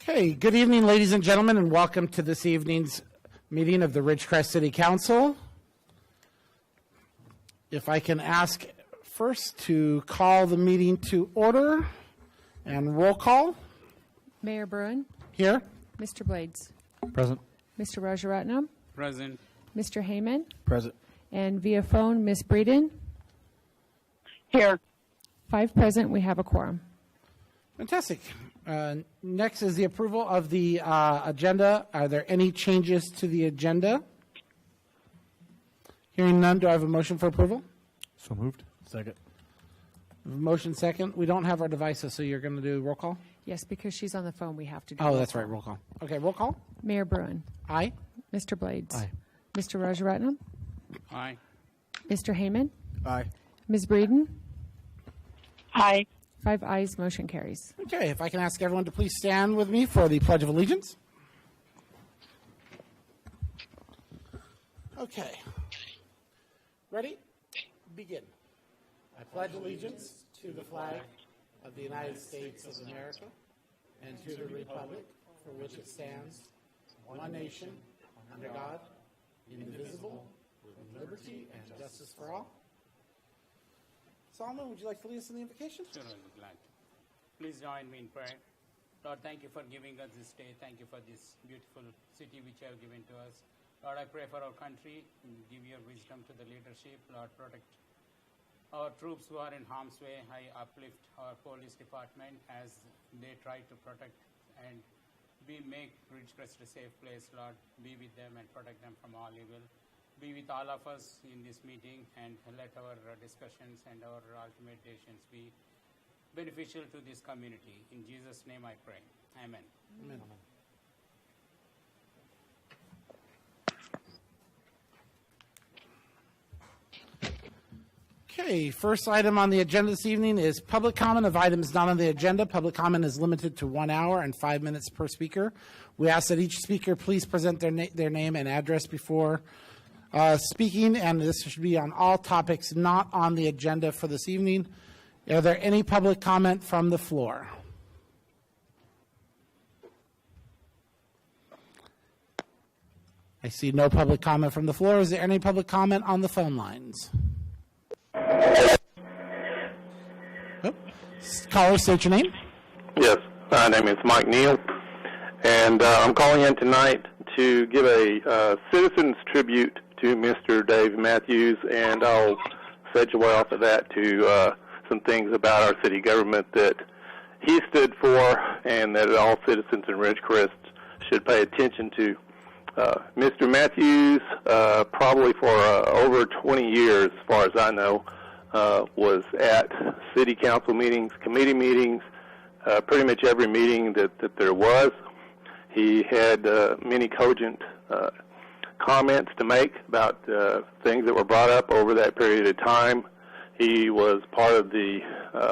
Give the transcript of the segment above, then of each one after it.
Okay, good evening, ladies and gentlemen, and welcome to this evening's meeting of the Ridgecrest City Council. If I can ask first to call the meeting to order and roll call. Mayor Bruin. Here. Mr. Blades. Present. Mr. Rajaratnam. Present. Mr. Heyman. Present. And via phone, Ms. Breeden. Here. 5 present. We have a quorum. Fantastic. Next is the approval of the agenda. Are there any changes to the agenda? Hearing none, do I have a motion for approval? So moved. Second. Motion second. We don't have our devices, so you're going to do roll call? Yes, because she's on the phone, we have to do Oh, roll that's call. right, roll call. Okay, roll call. Mayor Bruin. Aye. Mr. Blades. Aye. Mr. Rajaratnam. Aye. Mr. Heyman. Aye. Ms. Breeden. Aye. 5 ayes, motion carries. Okay, if I can ask everyone to please stand with me for the Pledge of Allegiance. Okay. Ready? Begin. I pledge allegiance to the flag of the United States of America and to the republic for which it stands, one nation, under God, indivisible, with liberty and justice for all. Solomon, would you like to lead us in the invocation? Sure, I'll be glad. Please join me in prayer. Lord, thank you for giving us this day. Thank you for this beautiful city which you have given to us. Lord, I pray for our country. Give your wisdom to the leadership. Lord, protect our troops who are in harm's way. I uplift our police department as they try to protect and make Ridgecrest a safe place. Lord, be with them and protect them from all evil. Be with all of us in this meeting and let our discussions and our ultimate decisions be beneficial to this community. In Jesus' name I pray. Amen. Amen. Okay, first item on the agenda this evening is public comment of items not on the agenda. Public comment is limited to 1 hour and 5 minutes per speaker. We ask that each speaker please present their name and address before speaking, and this should be on all topics not on the agenda for this evening. Are there any public comment from the floor? I see no public comment from the floor. Is there any public comment on the phone lines? Oh. Caller, state your name. Yes, my name is Mike Neal, and I'm calling in tonight to give a citizen's tribute to Mr. Dave Matthews, and I'll segue off of that to some things about our city government that he stood for and that all citizens in Ridgecrest should pay attention to. Mr. Matthews, probably for over 20 years, as far as I know, was at city council meetings, committee meetings, pretty much every meeting that there was. He had many cogent comments to make about things that were brought up over that period of time. He was part of the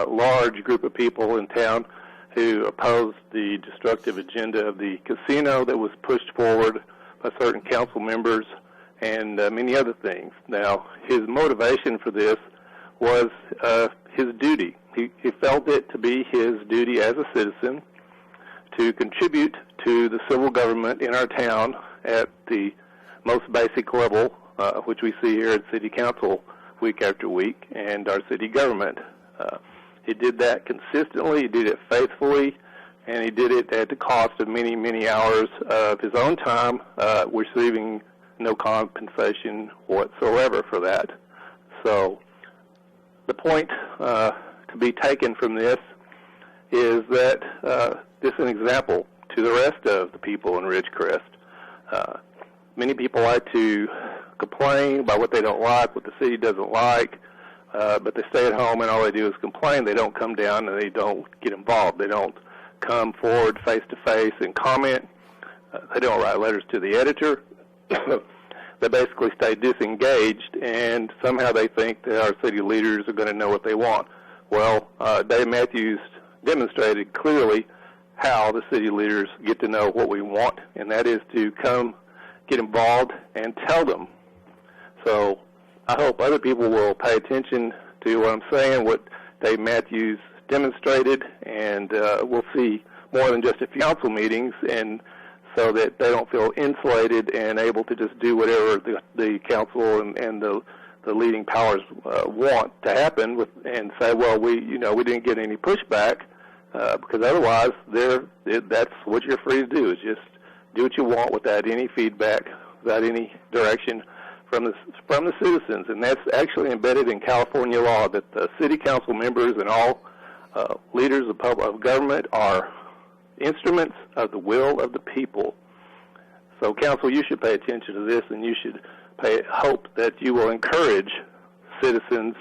large group of people in town who opposed the destructive agenda of the casino that was pushed forward by certain council members and many other things. Now, his motivation for this was his duty. He felt it to be his duty as a citizen to contribute to the civil government in our town at the most basic level, which we see here at City Council week after week, and our city government. He did that consistently, he did it faithfully, and he did it at the cost of many, many hours of his own time, receiving no compensation whatsoever for that. So the point to be taken from this is that this is an example to the rest of the people in Ridgecrest. Many people like to complain about what they don't like, what the city doesn't like, but they stay at home and all they do is complain. They don't come down and they don't get involved. They don't come forward face-to-face and comment. They don't write letters to the editor. They basically stay disengaged, and somehow they think that our city leaders are going to know what they want. Well, Dave Matthews demonstrated clearly how the city leaders get to know what we want, and that is to come get involved and tell them. So I hope other people will pay attention to what I'm saying, what Dave Matthews demonstrated, and we'll see more than just a few council meetings, and so that they don't feel insulated and able to just do whatever the council and the leading powers want to happen and say, well, we didn't get any pushback, because otherwise that's what you're free to do, is just do what you want without any feedback, without any direction from the citizens. And that's actually embedded in California law, that the city council members and all leaders of government are instruments of the will of the people. So, council, you should pay attention to this, and you should hope that you will encourage citizens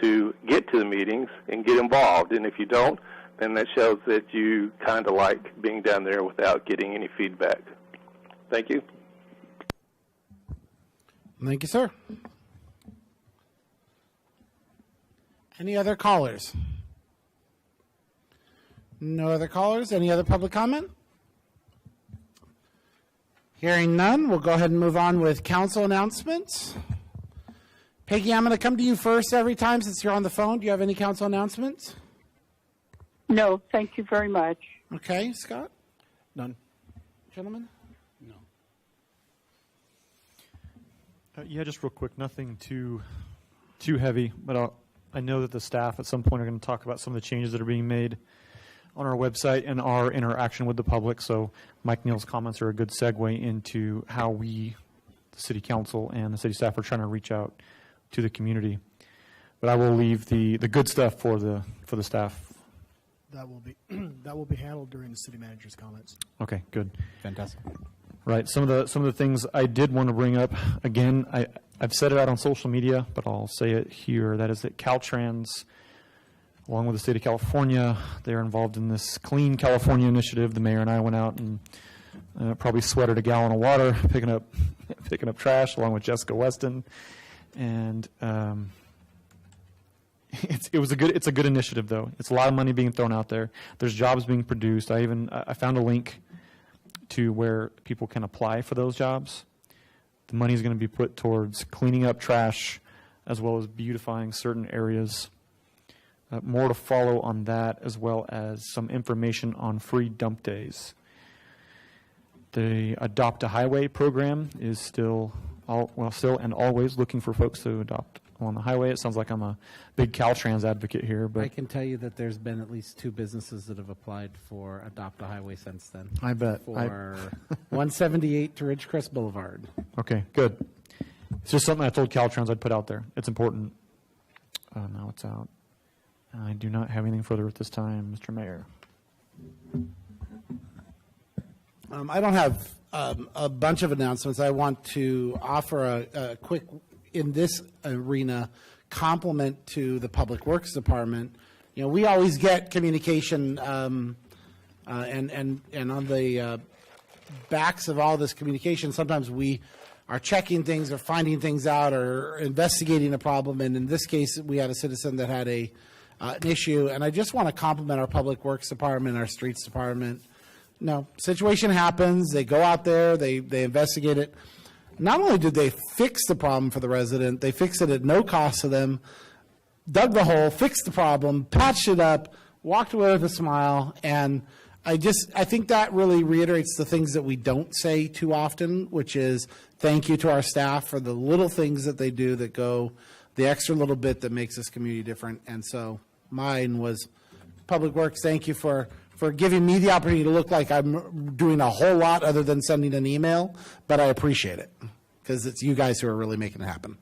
to get to the meetings and get involved. And if you don't, then that shows that you kind of like being down there without getting any feedback. Thank you. Thank you, sir. Any other callers? No other callers? Any other public comment? Hearing none, we'll go ahead and move on with council announcements. Peggy, I'm going to come to you first every time since you're on the phone. Do you have any council announcements? No, thank you very much. Okay, Scott? None. Gentlemen? No. Yeah, just real quick, nothing too heavy, but I know that the staff at some point are going to talk about some of the changes that are being made on our website and our interaction with the public. So Mike Neal's comments are a good segue into how we, the city council and the city staff, are trying to reach out to the community. But I will leave the good stuff for the staff. That will be handled during the city manager's comments. Okay, good. Fantastic. Right. Some of the things I did want to bring up, again, I've said it out on social media, but I'll say it here. That is that Caltrans, along with the state of California, they're involved in this Clean California initiative. The mayor and I went out and probably sweated a gallon of water picking up trash along with Jessica Weston, and it's a good initiative though. It's a lot of money being thrown out there. There's jobs being produced. I found a link to where people can apply for those jobs. The money is going to be put towards cleaning up trash as well as beautifying certain areas. More to follow on that, as well as some information on free dump days. The Adopt a Highway program is still and always looking for folks to adopt on the highway. It sounds like I'm a big Caltrans advocate here, but I can tell you that there's been at least 2 businesses that have applied for Adopt a Highway since then. I bet. For 178 to Ridgecrest Boulevard. Okay, good. It's just something I told Caltrans I'd put out there. It's important. Now it's out. I do not have anything further at this time, Mr. Mayor. I don't have a bunch of announcements. I want to offer a quick, in this arena, compliment to the Public Works Department. You know, we always get communication, and on the backs of all this communication, sometimes we are checking things or finding things out or investigating a problem. And in this case, we had a citizen that had an issue. And I just want to compliment our Public Works Department, our Streets Department. No, situation happens. They go out there, they investigate it. Not only did they fix the problem for the resident, they fixed it at no cost to them, dug the hole, fixed the problem, patched it up, walked away with a smile, and I think that really reiterates the things that we don't say too often, which is thank you to our staff for the little things that they do that go the extra little bit that makes this community different. And so mine was Public Works. Thank you for giving me the opportunity to look like I'm doing a whole lot other than sending an email, but I appreciate it because it's you guys who are really making it happen.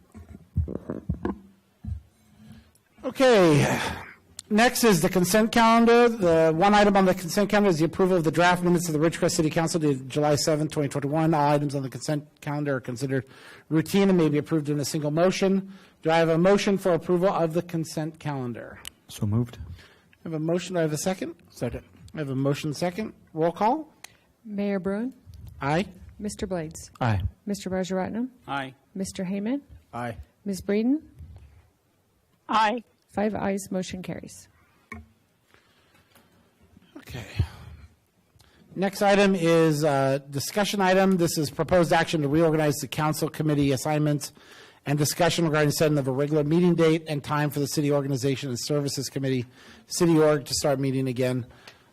Okay. Next is the consent calendar. The one item on the consent calendar is the approval of the draft minutes of the Ridgecrest City Council dated July 7, 2021. All items on the consent calendar are considered routine and may be approved in a single motion. Do I have a motion for approval of the consent calendar? So moved. I have a motion. Do I have a second? Second. I have a motion second. Roll call. Mayor Bruin, Aye. Mr. Blades, Aye. Mr. Rajaratnam, Aye. Mr. Heyman, Aye. Ms. Breeden. Aye. 5 ayes, motion carries. Okay. Next item is a discussion item. This is proposed action to reorganize the council committee assignments and discussion regarding setting of a regular meeting date and time for the City Organization and Services Committee, City Org, to start meeting again.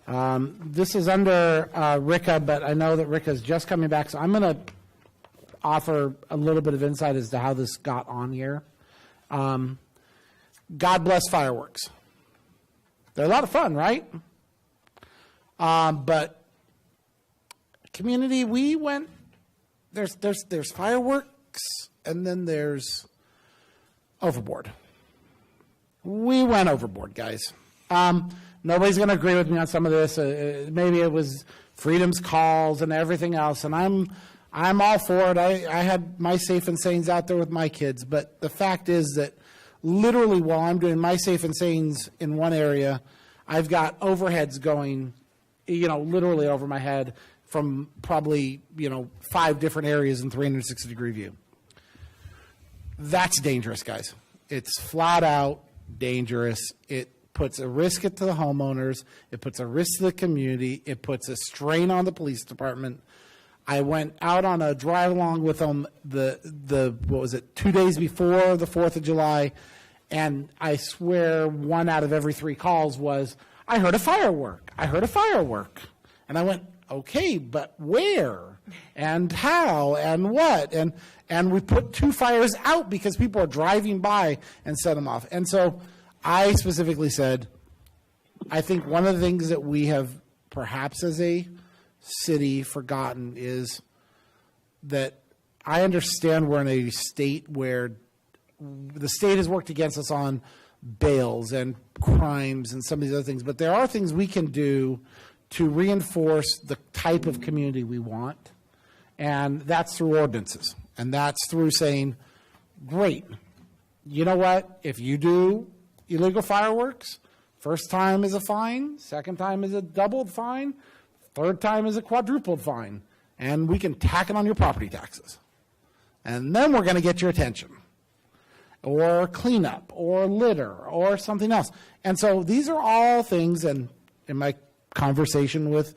This is under Rika, but I know that Rika's just coming back, so I'm going to offer a little bit of insight as to how this got on here. God bless fireworks. They're a lot of fun, right? But community, we went. There's fireworks, and then there's overboard. We went overboard, guys. Nobody's going to agree with me on some of this. Maybe it was Freedom's calls and everything else, and I'm all for it. I had my Safe and Sanes out there with my kids, but the fact is that literally while I'm doing my Safe and Sanes in one area, I've got overheads going, literally over my head from probably, 5 different areas in 360-degree view. That's dangerous, guys. It's flat out dangerous. It puts a risk to the homeowners. It puts a risk to the community. It puts a strain on the police department. I went out on a drive along with them the 2 days before the 4th of July, and I swear 1 out of every 3 calls was, I heard a firework. I heard a firework. And I went, okay, but where and how and what? And we put 2 fires out because people are driving by and set them off. And so I specifically said, I think one of the things that we have perhaps as a city forgotten is that I understand we're in a state where the state has worked against us on bails and crimes and some of these other things, but there are things we can do to reinforce the type of community we want, and that's through ordinances, and that's through saying, great, you know what, if you do illegal fireworks, first time is a fine, second time is a doubled fine, third time is a quadrupled fine, and we can tack it on your property taxes. And then we're going to get your attention, or cleanup, or litter, or something else. And so these are all things, and in my conversation with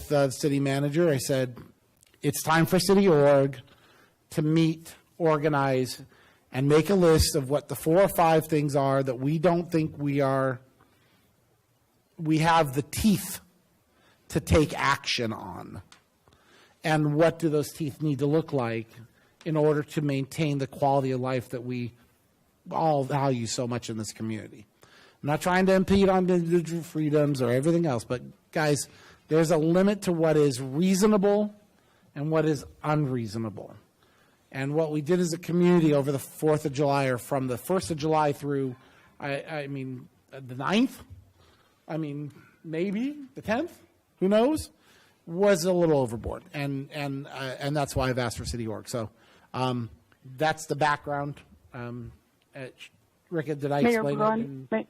the city manager, I said, it's time for City Org to meet, organize, and make a list of what the 4 or 5 things are that we don't think we have the teeth to take action on. And what do those teeth need to look like in order to maintain the quality of life that we all value so much in this community? I'm not trying to impede on individual freedoms or everything else, but guys, there's a limit to what is reasonable and what is unreasonable. And what we did as a community over the 4th of July, or from the 1st of July through, the 9th, maybe the 10th, who knows, was a little overboard. And that's why I've asked for City Org. So that's the background. Rika, did I Mayor explain Braun, it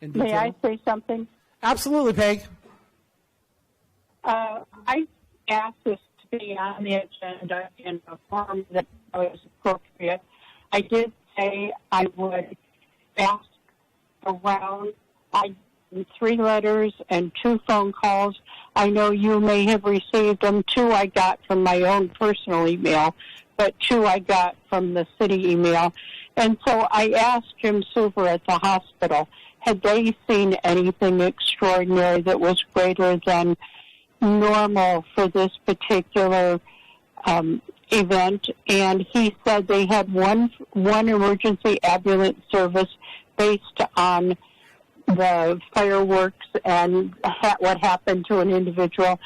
in detail? may I say something? Absolutely, Peg. I asked this to be on the agenda in a form that was appropriate. I did say I would ask around. I 3 letters and 2 phone calls. I know you may have received them. 2 I got from my own personal email, but 2 I got from the city email. And so I asked Jim Suver at the hospital, had they seen anything extraordinary that was greater than normal for this particular event? And he said they had one emergency ambulance service based on the fireworks and what happened to an individual.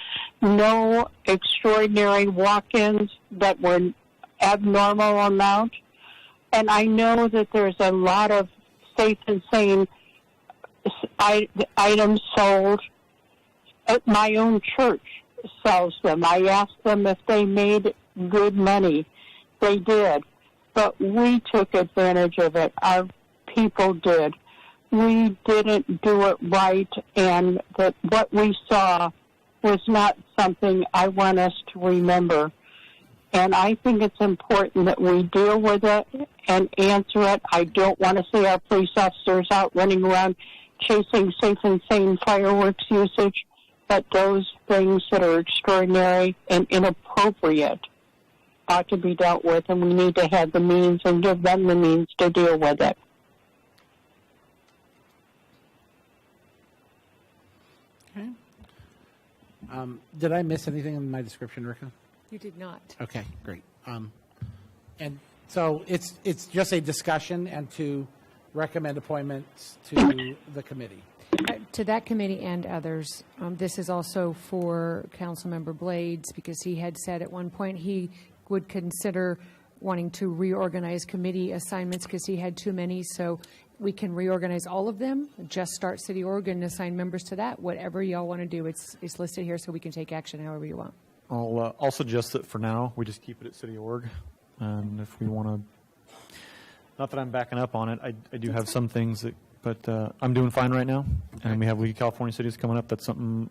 No extraordinary walk-ins that were abnormal amount. And I know that there's a lot of safe and sane items sold. My own church sells them. I asked them if they made good money. They did. But we took advantage of it. Our people did. We didn't do it right, and that what we saw was not something I want us to remember. And I think it's important that we deal with it and answer it. I don't want to see our police officers out running around chasing safe and sane fireworks usage, but those things that are extraordinary and inappropriate ought to be dealt with, and we need to have the means and give them the means to deal with it. Did I miss anything in my description, Rika? You did not. Okay, great. And so it's just a discussion and to recommend appointments to the committee. To that committee and others. This is also for Councilmember Blades, because he had said at one point he would consider wanting to reorganize committee assignments because he had too many. So we can reorganize all of them, just start city org and assign members to that. Whatever y'all want to do, it's listed here so we can take action however you want. I'll suggest that for now, we just keep it at city org. And if we want to, not that I'm backing up on it, I do have some things that, but I'm doing fine right now. And we have League of California Cities coming up. That's something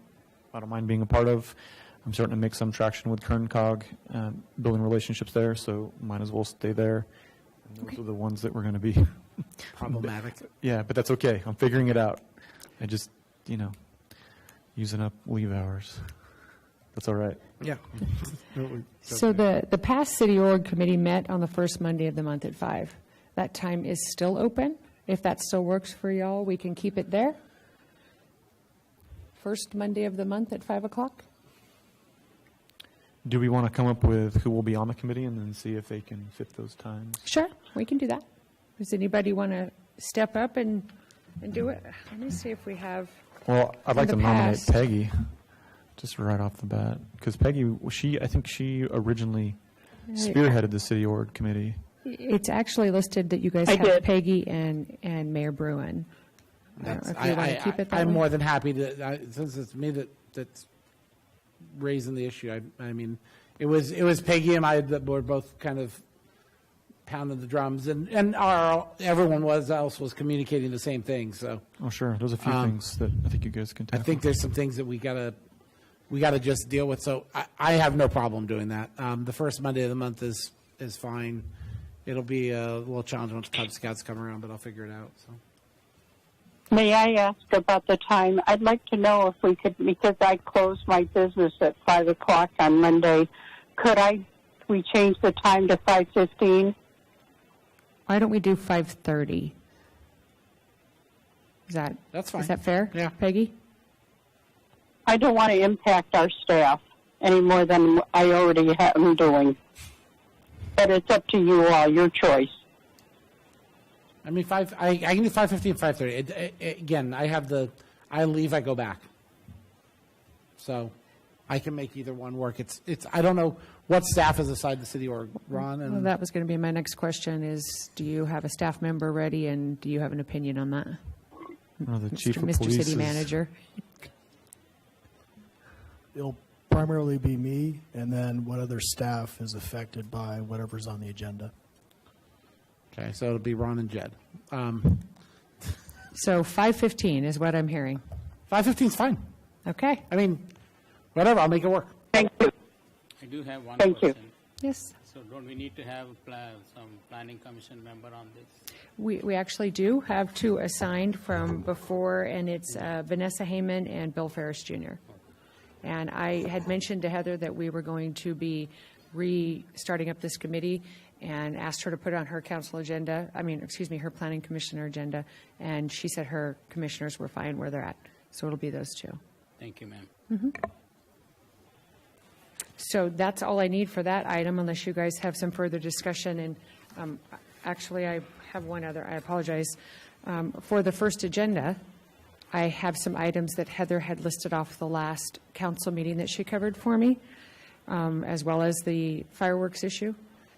I don't mind being a part of. I'm starting to make some traction with Kern Cog, building relationships there, so might as well stay there. And those are the ones that we're going to be Problematic. Yeah, but that's okay. I'm figuring it out. I just, using up leave hours. That's all right. Yeah. So the past city org committee met on the first Monday of the month at 5. That time is still open. If that still works for y'all, we can keep it there. First Monday of the month at 5 o'clock. Do we want to come up with who will be on the committee and then see if they can fit those times? Sure, we can do that. Does anybody want to step up and do it? Let me see if we have. Well, I'd like to In the nominate past. Peggy, just right off the bat, because Peggy, I think she originally spearheaded the city org committee. It's actually listed that you guys I have did. Peggy and Mayor Bruin. I don't know if you want to keep it that I'm way. more than happy to, since it's me that's raising the issue. I mean, it was Peggy and I that were both kind of pounding the drums, and everyone else was communicating the same thing. So Oh, sure. There's a few things that I think you guys can I tackle. think there's some things that we gotta just deal with. So I have no problem doing that. The first Monday of the month is fine. It'll be a little challenge once Cub Scouts come around, but I'll figure it out. So. May I ask about the time? I'd like to know if we could, because I close my business at 5 o'clock on Monday, we change the time to 5:15? Why don't we do 5:30? That's fine. Is that fair? Yeah. Peggy? I don't want to impact our staff any more than I already am doing. But it's up to you all, your choice. I mean, I can do 5:15, 5:30. Again, I leave, I go back. So I can make either one work. I don't know what staff is assigned the city org, Ron. Well, that was going to be my next question is, do you have a staff member ready, and do you have an opinion on that? The chief of Mr. police City is- Manager. It'll primarily be me, and then what other staff is affected by whatever's on the agenda. Okay, so it'll be Ron and Jed. So 5:15 is what I'm hearing. 5:15 is fine. Okay. I mean, whatever, I'll make it work. Thank you. I do have one Thank you. question. Yes. So don't we need to have some planning commission member on this? We actually do have 2 assigned from before, and it's Vanessa Heyman and Bill Ferris Jr. And I had mentioned to Heather that we were going to be restarting up this committee and asked her to put it on her council agenda, her planning commissioner agenda, and she said her commissioners were fine where they're at. So it'll be those 2. Thank you, ma'am. So that's all I need for that item, unless you guys have some further discussion. And actually, I have one other. I apologize. For the first agenda, I have some items that Heather had listed off the last council meeting that she covered for me, as well as the fireworks issue.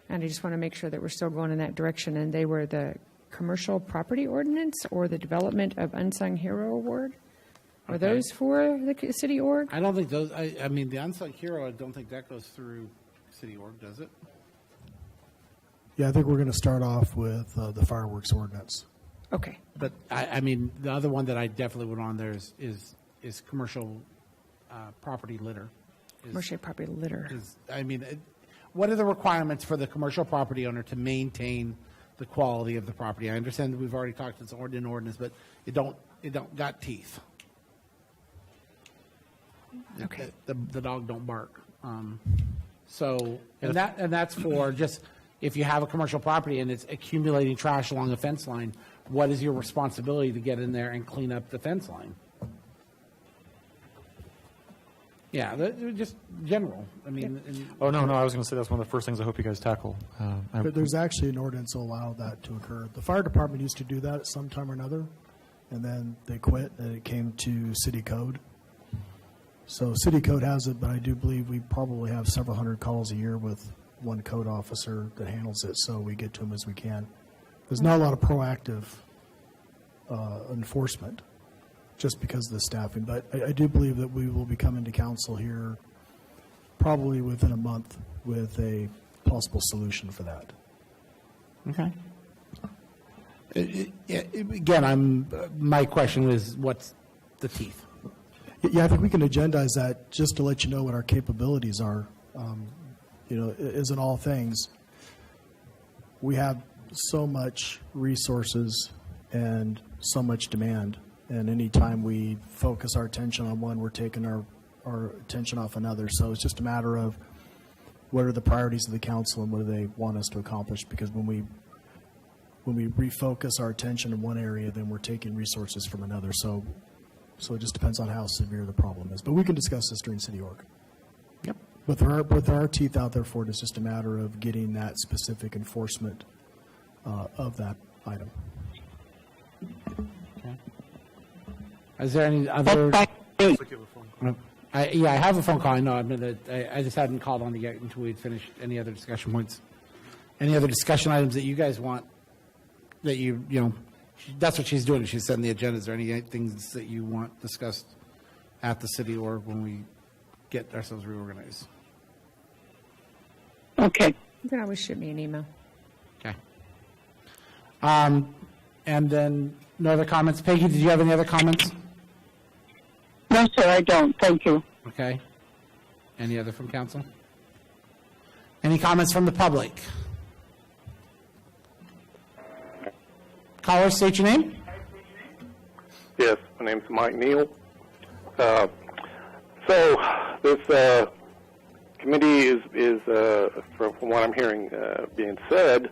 And I just want to make sure that we're still going in that direction. And they were the commercial property ordinance or the development of unsung hero award. Are Okay. those for the city org? I don't think those, I mean, the unsung hero, I don't think that goes through city org, does it? Yeah, I think we're going to start off with the fireworks ordinance. Okay. But I mean, the other one that I definitely would on there is commercial property litter. Commercial property litter. What are the requirements for the commercial property owner to maintain the quality of the property? I understand that we've already talked, it's an ordinance, but it don't got teeth. Okay. The dog don't bark. So, and that's for just, if you have a commercial property and it's accumulating trash along a fence line, what is your responsibility to get in there and clean up the fence line? Yeah, just general. I mean, Oh, no, I was going to say that's one of the first things I hope you guys tackle. But there's actually an ordinance to allow that to occur. The fire department used to do that at some time or another, and then they quit, and it came to city code. So city code has it, but I do believe we probably have several hundred calls a year with one code officer that handles it, so we get to them as we can. There's not a lot of proactive enforcement, just because of the staffing. But I do believe that we will be coming to council here probably within a month with a possible solution for that. okay. Again, my question was, what's the teeth? Yeah, I think we can agendize that just to let you know what our capabilities are. As in all things, we have so much resources and so much demand. And anytime we focus our attention on one, we're taking our attention off another. So it's just a matter of what are the priorities of the council and what do they want us to accomplish? Because when we refocus our attention in one area, then we're taking resources from another. So it just depends on how severe the problem is. But we can discuss this during city org. Yep. With our teeth out there for it, it's just a matter of getting that specific enforcement of that item. Okay. Is there any other? I have a phone call. I know. I just hadn't called on it yet until we'd finished any other discussion points. Any other discussion items that you guys want? That that's what she's doing. She's setting the agenda. Is there any things that you want discussed at the city or when we get ourselves reorganized? Okay. You can always shoot me an email. Okay. And then no other comments. Peggy, did you have any other comments? No, sir, I don't. Thank you. Okay. Any other from council? Any comments from the public? Caller, state your name. Yes, my name's Mike Neal. So this committee is from what I'm hearing being said,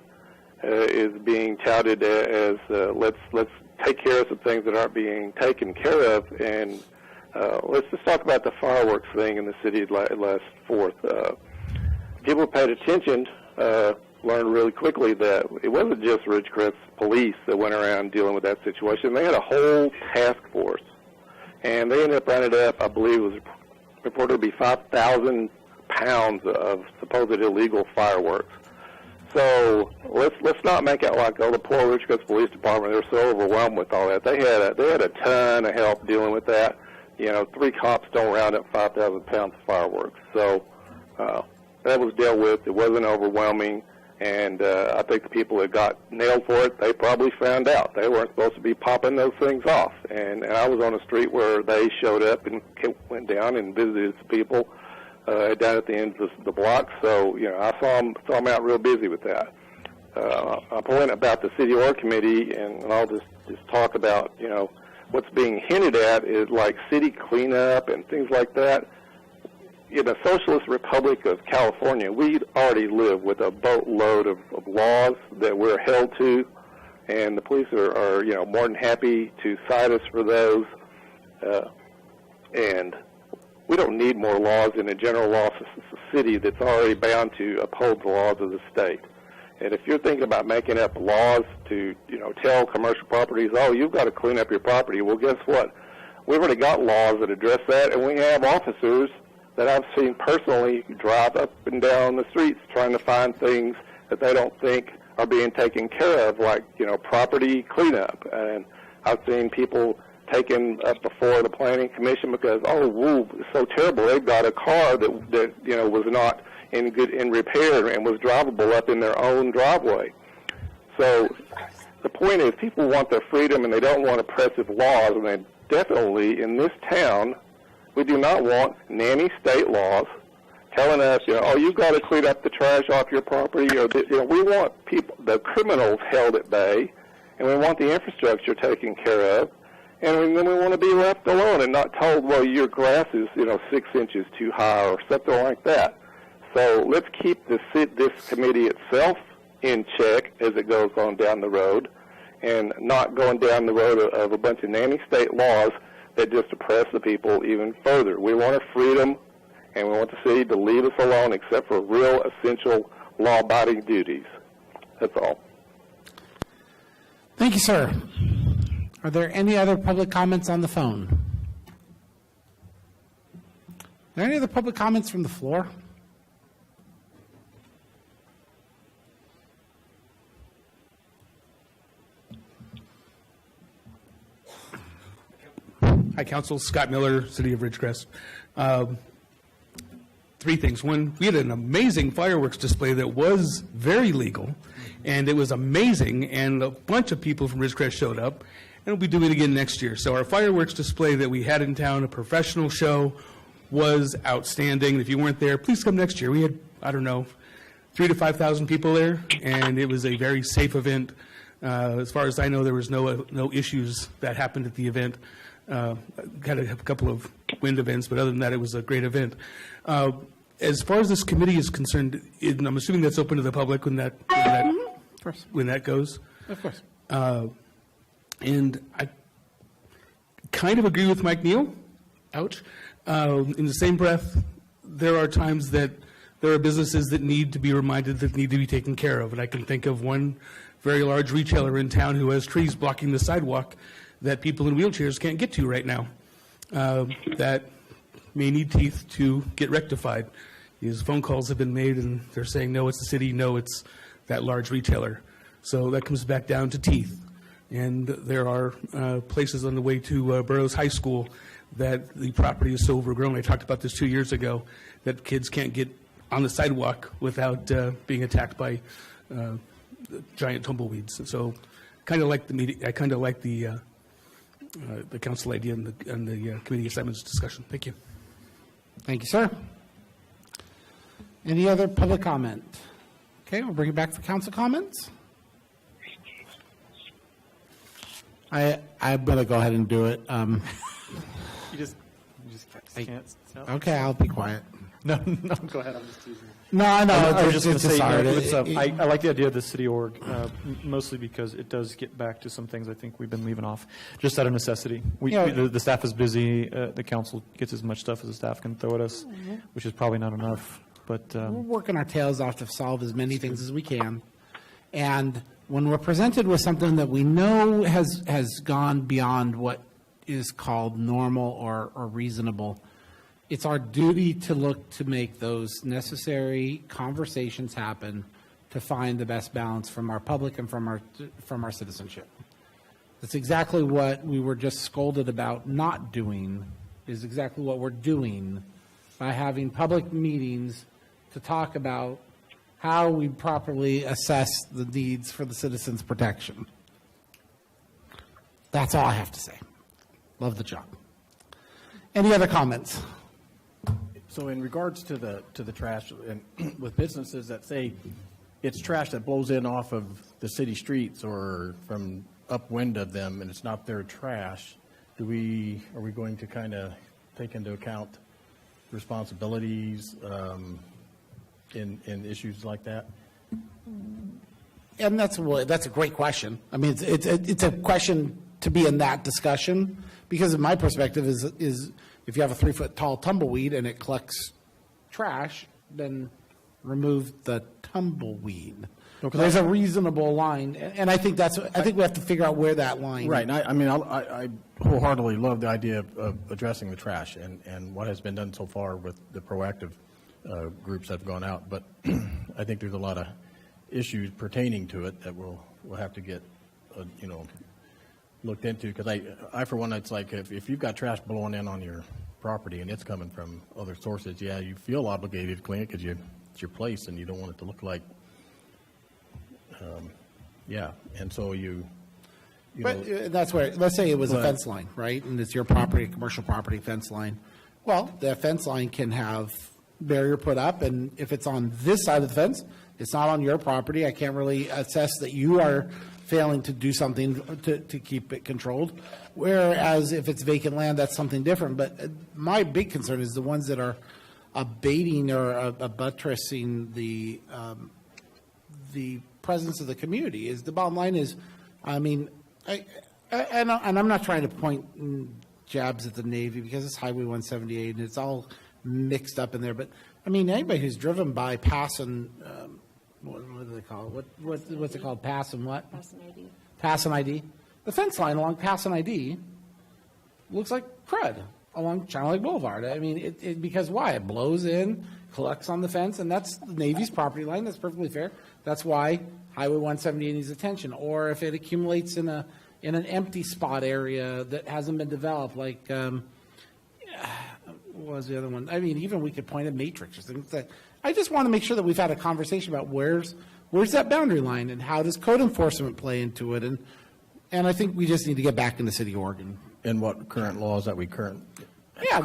is being touted as let's take care of some things that aren't being taken care of, and let's just talk about the fireworks thing in the city last 4th. People who paid attention learned really quickly that it wasn't just Ridgecrest police that went around dealing with that situation. They had a whole task force, and they ended up rounding up, I believe it was reported to be 5,000 pounds of supposed illegal fireworks. So let's not make it like, oh, the poor Ridgecrest Police Department, they're so overwhelmed with all that. They had a ton of help dealing with that. 3 cops don't round up 5,000 pounds of fireworks. So that was dealt with. It wasn't overwhelming. And I think the people that got nailed for it, they probably found out. They weren't supposed to be popping those things off. And I was on a street where they showed up and went down and visited some people down at the end of the block. So, I saw them out real busy with that. A point about the city org committee, and I'll just talk about, what's being hinted at is like city cleanup and things like that. In the Socialist Republic of California, we already live with a boatload of laws that we're held to, and the police are more than happy to cite us for those. And we don't need more laws in a general law city that's already bound to uphold the laws of the state. And if you're thinking about making up laws to, tell commercial properties, oh, you've got to clean up your property, well, guess what? We've already got laws that address that, and we have officers that I've seen personally drive up and down the streets trying to find things that they don't think are being taken care of, like, property cleanup. And I've seen people taken up before the planning commission because, it's so terrible. They've got a car that was not in repair and was drivable up in their own driveway. So the point is, people want their freedom and they don't want oppressive laws, and they definitely, in this town, we do not want nanny state laws telling us, you've got to clean up the trash off your property. Or we want the criminals held at bay, and we want the infrastructure taken care of, and then we want to be left alone and not told, well, your grass is 6 inches too high or something like that. So let's keep this committee itself in check as it goes on down the road, and not going down the road of a bunch of nanny state laws that just oppress the people even further. We want our freedom and we want the city to leave us alone except for real essential law-abiding duties. That's all. Thank you, sir. Are there any other public comments on the phone? Are there any other public comments from the floor? Hi, Council. Scott Miller, City of Ridgecrest. Three things. One, we had an amazing fireworks display that was very legal, and it was amazing, and a bunch of people from Ridgecrest showed up, and we'll be doing it again next year. So our fireworks display that we had in town, a professional show, was outstanding. If you weren't there, please come next year. We had, 3,000 to 5,000 people there, and it was a very safe event. As far as I know, there was no issues that happened at the event. Had a couple of wind events, but other than that, it was a great event. As far as this committee is concerned, I'm assuming that's open to the public when that goes. Of course. And I kind of agree with Mike Neal. Ouch. In the same breath, there are times that there are businesses that need to be reminded that need to be taken care of. And I can think of one very large retailer in town who has trees blocking the sidewalk that people in wheelchairs can't get to right now, that may need teeth to get rectified. These phone calls have been made, and they're saying, no, it's the city, no, it's that large retailer. So that comes back down to teeth. And there are places on the way to Burroughs High School that the property is so overgrown. I talked about this 2 years ago, that kids can't get on the sidewalk without being attacked by giant tumbleweeds. So kind of like the meeting, I kind of like the council idea and the committee assignments discussion. Thank you. Thank you, sir. Any other public comment? Okay, we'll bring it back for council comments. I'm going to go ahead and do it. You just can't. Okay, I'll be quiet. No, go ahead. I'm just teasing. No, I know. I was it's just going to say, hard. I like the idea of the city org, mostly because it does get back to some things I think we've been leaving off, just out of necessity. The staff is busy. The council gets as much stuff as the staff can throw at us, which is probably not enough. But we're working our tails off to solve as many things as we can. And when we're presented with something that we know has gone beyond what is called normal or reasonable, it's our duty to look to make those necessary conversations happen to find the best balance from our public and from our citizenship. That's exactly what we were just scolded about not doing, is exactly what we're doing by having public meetings to talk about how we properly assess the needs for the citizens' protection. That's all I have to say. Love the job. Any other comments? So in regards to the trash, and with businesses that say it's trash that blows in off of the city streets or from upwind of them, and it's not their trash, are we going to kind of take into account responsibilities in issues like that? And that's a great question. I mean, it's a question to be in that discussion, because my perspective is if you have a 3-foot tall tumbleweed and it collects trash, then remove the tumbleweed. Okay. There's a reasonable line, and I think we have to figure out where that line. Right. I wholeheartedly love the idea of addressing the trash and what has been done so far with the proactive groups that have gone out. But I think there's a lot of issues pertaining to it that we'll have to get looked into, because I for one, it's like if you've got trash blowing in on your property and it's coming from other sources, yeah, you feel obligated to clean it because it's your place and you don't want it to look like, and so that's where, let's say it was a fence line, right, and it's your property, commercial property fence line. Well, that fence line can have barrier put up, and if it's on this side of the fence, it's not on your property. I can't really assess that you are failing to do something to keep it controlled. Whereas if it's vacant land, that's something different. But my big concern is the ones that are abating or buttressing the presence of the community. Is the bottom line is, and I'm not trying to point jabs at the Navy, because it's Highway 178 and it's all mixed up in there. But, I mean, anybody who's driven by Passon, what do they call it? What's it called? Passon what? Passon ID. Passon ID. The fence line along Passon ID looks like crud along China Lake Boulevard. I mean, because why? It blows in, collects on the fence, and that's the Navy's property line. That's perfectly fair. That's why Highway 178 needs attention. Or if it accumulates in an empty spot area that hasn't been developed, like what was the other one? I mean, even we could point at matrix or things that. I just want to make sure that we've had a conversation about where's that boundary line and how does code enforcement play into it, and I think we just need to get back into City of Oregon. And what current laws that we what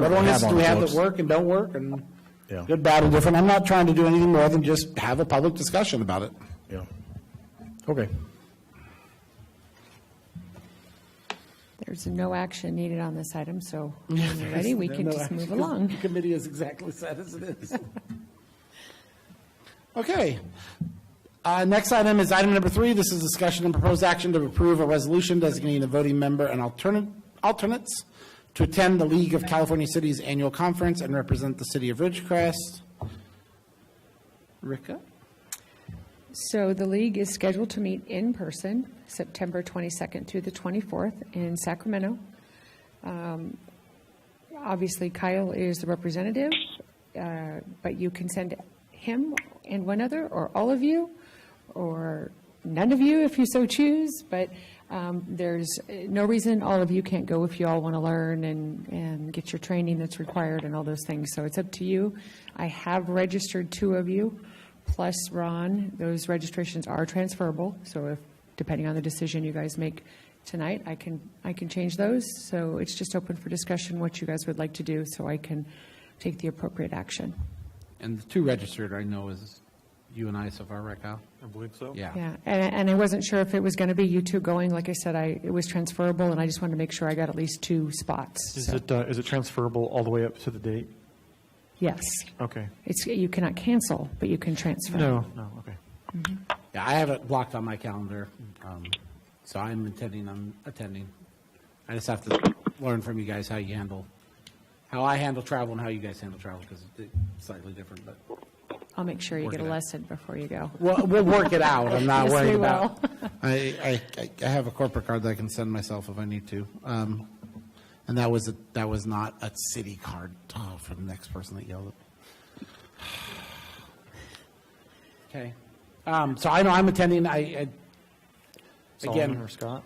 ordinances do we have that work and don't work, and Yeah. good, bad, and different. I'm not trying to do anything more than just have a public discussion about it. Yeah. Okay. There's no action needed on this item, so when you're ready, we can just move along. The committee is exactly set as it is. Okay. Next item is item number 3. This is discussion and proposed action to approve a resolution designating a voting member and alternates to attend the League of California Cities annual conference and represent the city of Ridgecrest. Rika? So the league is scheduled to meet in person September 22nd through the 24th in Sacramento. Obviously, Kyle is the representative, but you can send him and one other, or all of you, or none of you if you so choose. But there's no reason all of you can't go if you all want to learn and get your training that's required and all those things. So it's up to you. I have registered 2 of you, plus Ron. Those registrations are transferable. So if, depending on the decision you guys make tonight, I can change those. So it's just open for discussion what you guys would like to do, so I can take the appropriate action. And the 2 registered I know is you and I so far, right, Kyle? I believe so. Yeah. Yeah, and I wasn't sure if it was going to be you 2 going. Like I said, it was transferable, and I just wanted to make sure I got at least 2 spots. Is So, it transferable all the way up to the date? yes. Okay. You cannot cancel, but you can transfer. No, okay. Yeah, I have it blocked on my calendar, so I'm intending on attending. I just have to learn from you guys how I handle travel and how you guys handle travel, because it's slightly different, but I'll make sure you Work get a it out. lesson before you go. we'll work it out. I'm not Yes, worried we about. will. I have a corporate card that I can send myself if I need to, and that was not a city card. Oh, for the next person that yelled it. Okay, so I know I'm attending. Solomon Again, or Scott?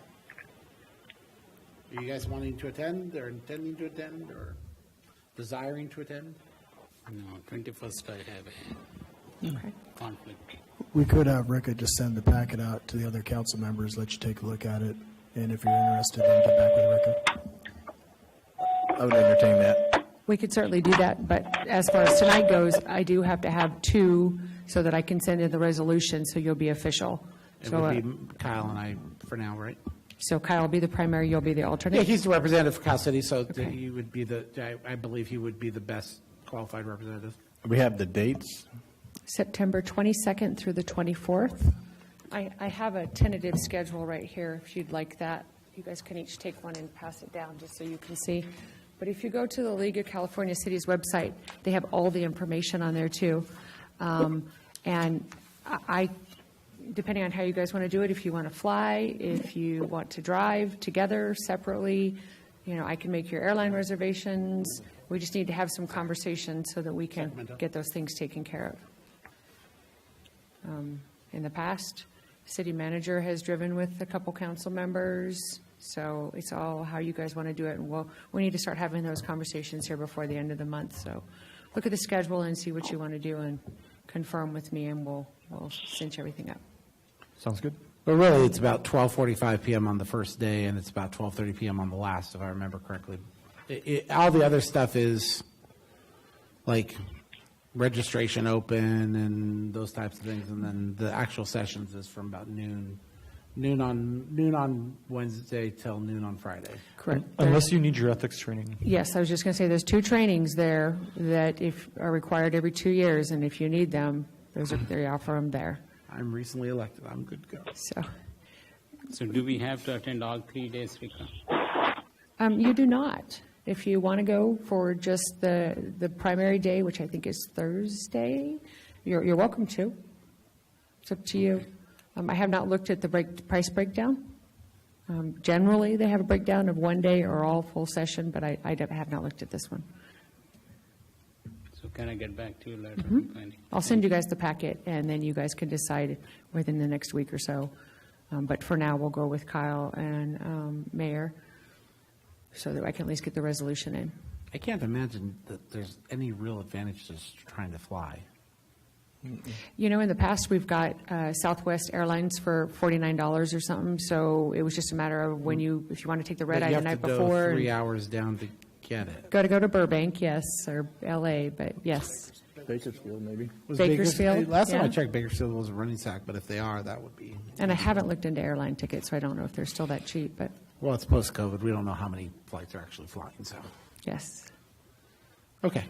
are you guys wanting to attend, or intending to attend, or desiring to attend? No, 21st I have a Okay. conflict. We could have Rika just send the packet out to the other council members, let you take a look at it, and if you're interested, then get back with Rika. I would entertain that. We could certainly do that, but as far as tonight goes, I do have to have 2 so that I can send in the resolution, so you'll be official. It So, would be Kyle and I for now, right? so Kyle will be the primary, you'll be the Yeah, alternate? he's the representative for Cal City, so Okay. he would be I believe he would be the best qualified representative. We have the dates. September 22nd through the 24th. I have a tentative schedule right here, if you'd like that. You guys can each take one and pass it down, just so you can see. But if you go to the League of California Cities website, they have all the information on there, too. And depending on how you guys want to do it, if you want to fly, if you want to drive together separately, I can make your airline reservations. We just need to have some conversation so that we can get those things taken care of. In the past, the city manager has driven with a couple council members, so it's all how you guys want to do it. And we need to start having those conversations here before the end of the month. So look at the schedule and see what you want to do and confirm with me, and we'll cinch everything up. Sounds good. But really, it's about 12:45 p.m. on the first day, and it's about 12:30 p.m. on the last, if I remember correctly. All the other stuff is like registration open and those types of things, and then the actual sessions is from about noon on Wednesday till noon on Friday. Correct. Unless you need your ethics training. Yes, I was just going to say, there's 2 trainings there that are required every 2 years, and if you need them, they offer them there. I'm recently elected. I'm good to go. So do we have to attend all 3 days, Rika? You do not. If you want to go for just the primary day, which I think is Thursday, you're welcome to. It's up to you. I have not looked at the price breakdown. Generally, they have a breakdown of one day or all full session, but I have not looked at this one. So can I get back to you later? I'll send you guys the packet, and then you guys can decide within the next week or so. But for now, we'll go with Kyle and Mayor, so that I can at least get the resolution in. I can't imagine that there's any real advantage to just trying to fly. You know, in the past, we've got Southwest Airlines for $49 or something, so it was just a matter of when if you want to take the red eye the night before. You have to go 3 hours down to get it. Go to Burbank, yes, or LA, but yes. Bakersfield, maybe. Bakersfield, Last time I yeah. checked, Bakersfield was a running sack, but if they are, that would be. And I haven't looked into airline tickets, so I don't know if they're still that cheap, but Well, it's post-COVID. We don't know how many flights are actually flying, so. yes. Okay.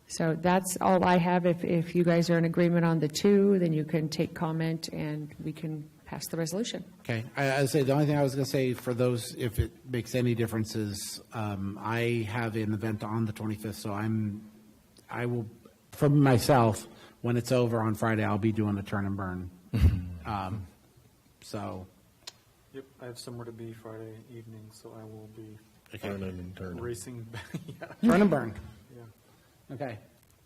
So that's all I have. If you guys are in agreement on the two, then you can take comment and we can pass the resolution. Okay. I say the only thing I was going to say for those, if it makes any difference, is I have an event on the 25th, so I will, for myself, when it's over on Friday, I'll be doing a turn and burn. So. Yep, I have somewhere to be Friday evening, so I will be Okay. racing. Yeah. Turn and burn. Yeah. Okay.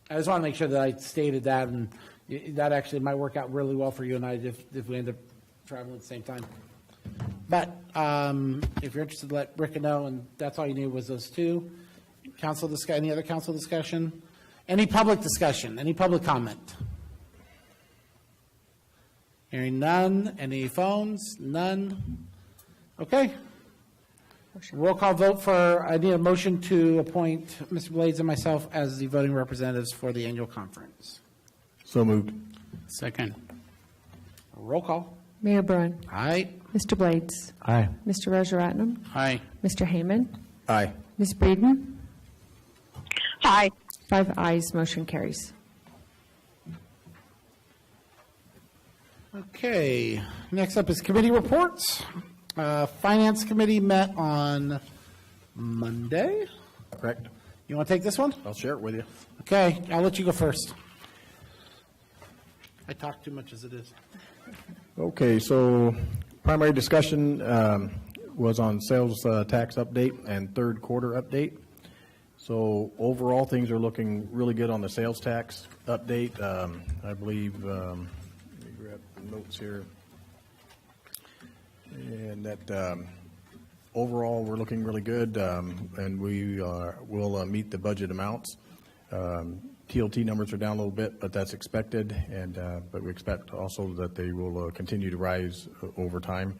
I just want to make sure that I stated that, and that actually might work out really well for you and I if we end up traveling at the same time. But if you're interested, let Rick know, and that's all you need was those two. Any other council discussion? Any public discussion? Any public comment? Hearing none. Any phones? None. Okay. Roll call vote I need a motion to appoint Mr. Blades and myself as the voting representatives for the annual conference. So moved. Second. Roll call. Mayor Bruin, Aye. Mr. Blades, Aye. Mr. Rajaratnam, Aye. Mr. Heyman, Aye. Ms. Breeden. Hi. 5 ayes, motion carries. Okay. Next up is committee reports. Finance Committee met on Monday. Correct. You want to take this one? I'll share it with you. Okay, I'll let you go first. I talk too much as it is. Okay, so primary discussion was on sales tax update and third quarter update. So overall, things are looking really good on the sales tax update. I believe, let me grab the notes here. And that overall, we're looking really good, and we will meet the budget amounts. TLT numbers are down a little bit, but that's expected, and but we expect also that they will continue to rise over time.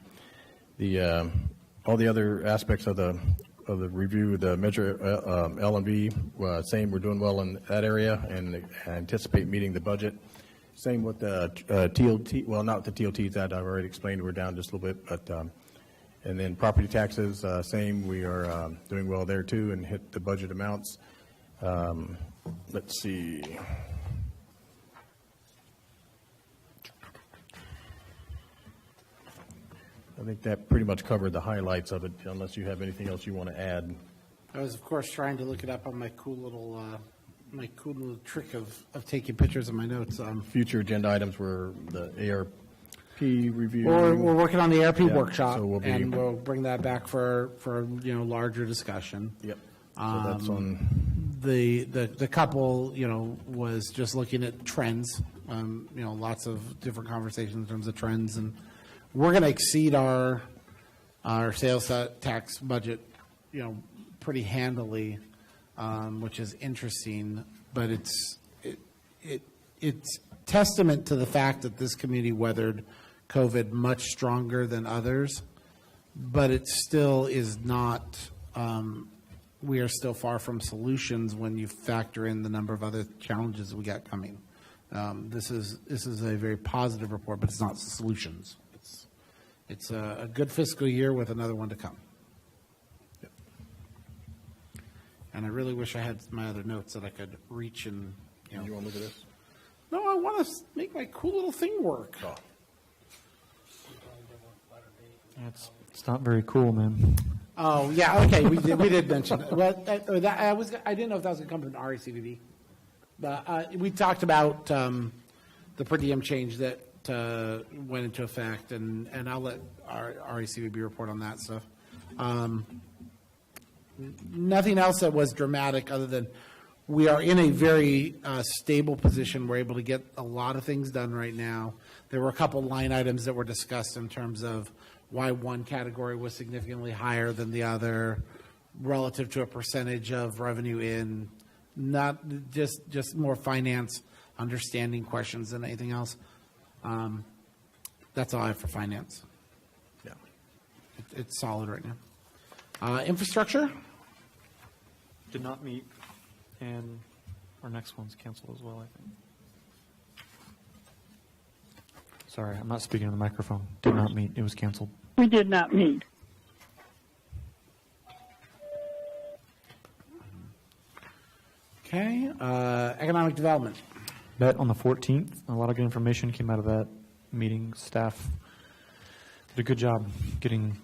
The all the other aspects of the review, the measure L&V, same. We're doing well in that area, and anticipate meeting the budget. Same with the TLT. Well, not the TLTs that I've already explained. We're down just a little bit, but and then property taxes, same. We are doing well there too, and hit the budget amounts. Let's see. I think that pretty much covered the highlights of it, unless you have anything else you want to add. I was, of course, trying to look it up on my cool little trick of taking pictures of my notes. Future agenda items were the ARP review. We're working on the ARP Yeah, workshop, so and we'll bring that back for larger discussion. Yep. So that's on. The couple, was just looking at trends. Lots of different conversations in terms of trends, and we're going to exceed our sales tax budget, pretty handily, which is interesting. But it's testament to the fact that this community weathered COVID much stronger than others, but it still is not. We are still far from solutions when you factor in the number of other challenges we got coming. This is a very positive report, but it's not solutions. It's a good fiscal year with another one to come. Yep. And I really wish I had my other notes that I could reach and. You want to look at this? No, I want to make my cool little thing work. It's not very cool, man. Oh, yeah, okay, we did mention it. Well, I didn't know if that was going to come from RECVB. But we talked about the per diem change that went into effect, and I'll let our RECVB report on that stuff. Nothing else that was dramatic other than we are in a very stable position. We're able to get a lot of things done right now. There were a couple line items that were discussed in terms of why one category was significantly higher than the other relative to a percentage of revenue in, not just more finance understanding questions than anything else. That's all I have for finance. Yeah. It's solid right now. Infrastructure? Did not meet, and our next one's canceled as well, I think. Sorry, I'm not speaking to the microphone. Did not meet. It was canceled. We did not meet. Okay. Economic development. Met on the 14th. A lot of good information came out of that meeting. Staff did a good job getting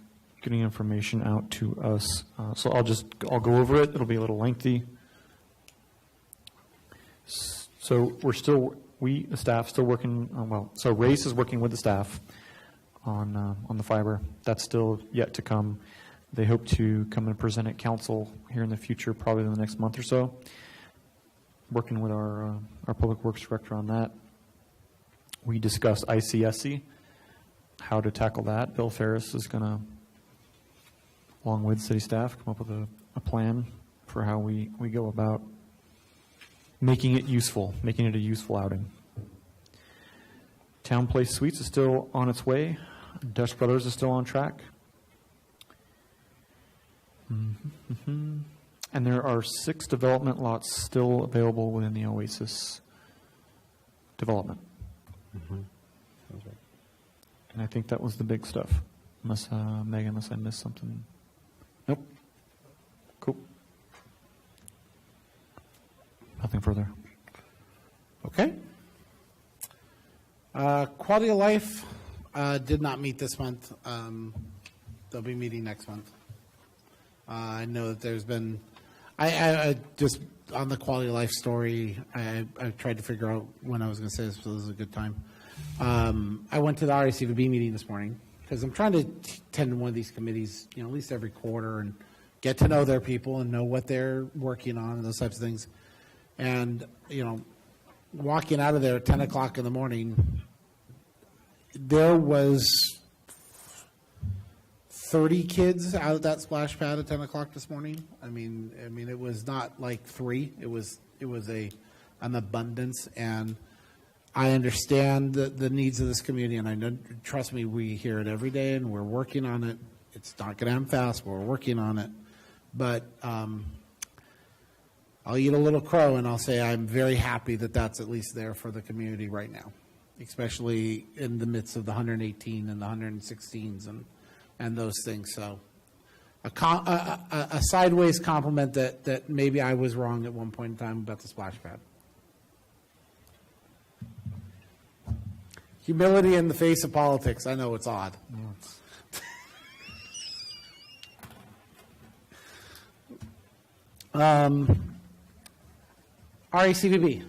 information out to us. So I'll go over it. It'll be a little lengthy. So the staff still working. So Race is working with the staff on the fiber. That's still yet to come. They hope to come and present at council here in the future, probably in the next month or so. Working with our public works director on that. We discussed ICSC, how to tackle that. Bill Ferris is going to, along with city staff, come up with a plan for how we go about making it useful, making it a useful outing. Town Place Suites is still on its way. Dutch Brothers is still on track. And there are 6 development lots still available within the Oasis development. And I think that was the big stuff. Unless, Megan, unless I missed something. Nope. Cool. Nothing further. Okay. Quality of life did not meet this month. They'll be meeting next month. I know that there's been, I just on the quality of life story, I tried to figure out when I was going to say this, so this is a good time. I went to the RACVB meeting this morning because I'm trying to attend one of these committees, at least every quarter and get to know their people and know what they're working on and those types of things. And, walking out of there at 10 o'clock in the morning, there was 30 kids out at that splash pad at 10 o'clock this morning. I mean, it was not like 3. It was an abundance, and I understand the needs of this community, and I know, trust me, we hear it every day, and we're working on it. It's not going to happen fast. We're working on it, but I'll eat a little crow, and I'll say I'm very happy that that's at least there for the community right now, especially in the midst of the 118 and the 116s and those things. So a sideways compliment that maybe I was wrong at one point in time about the splash pad. Humility in the face of politics. I know it's odd. RACVB.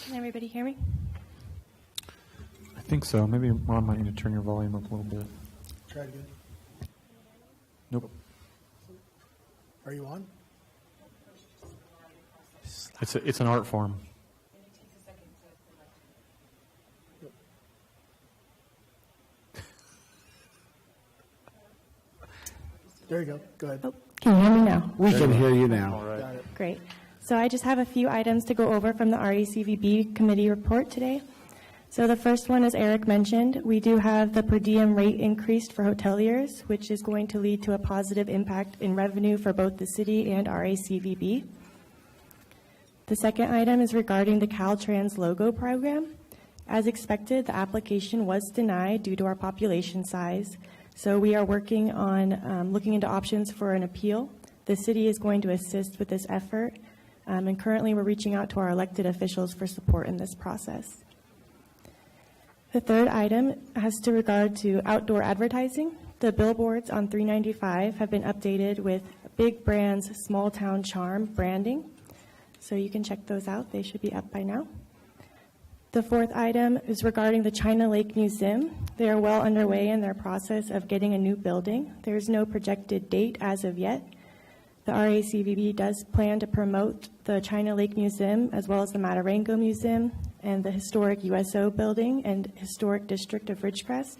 Can everybody hear me? I think so. Maybe Ron might need to turn your volume up a little bit. Try it again. Nope. Are you on? It's an art form. There you go. Go ahead. Oh, can you hear me now? We can hear you now. All right. Got it. Great. So I just have a few items to go over from the RACVB committee report today. So the first one, as Eric mentioned, we do have the per diem rate increased for hoteliers, which is going to lead to a positive impact in revenue for both the city and RACVB. The second item is regarding the Caltrans logo program. As expected, the application was denied due to our population size. So we are working on looking into options for an appeal The city is going to assist with this effort, and currently we're reaching out to our elected officials for support in this process. The third item has to regard to outdoor advertising. The billboards on 395 have been updated with Big Brand's Small Town Charm branding, so you can check those out. They should be up by now. The fourth item is regarding the China Lake Museum. They are well underway in their process of getting a new building. There's no projected date as of yet. The RACVB does plan to promote the China Lake Museum as well as the Matarango Museum and the historic USO building and historic district of Ridgecrest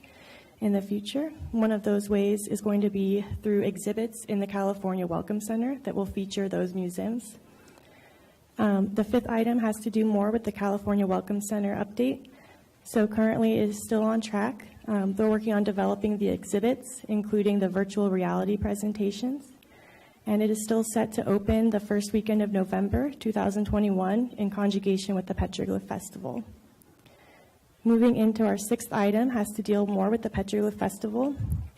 in the future. One of those ways is going to be through exhibits in the California Welcome Center that will feature those museums. The fifth item has to do more with the California Welcome Center update. So currently it is still on track. They're working on developing the exhibits, including the virtual reality presentations. And it is still set to open the first weekend of November 2021 in conjugation with the Petroglyph Festival. Moving into our sixth item has to deal more with the Petroglyph Festival.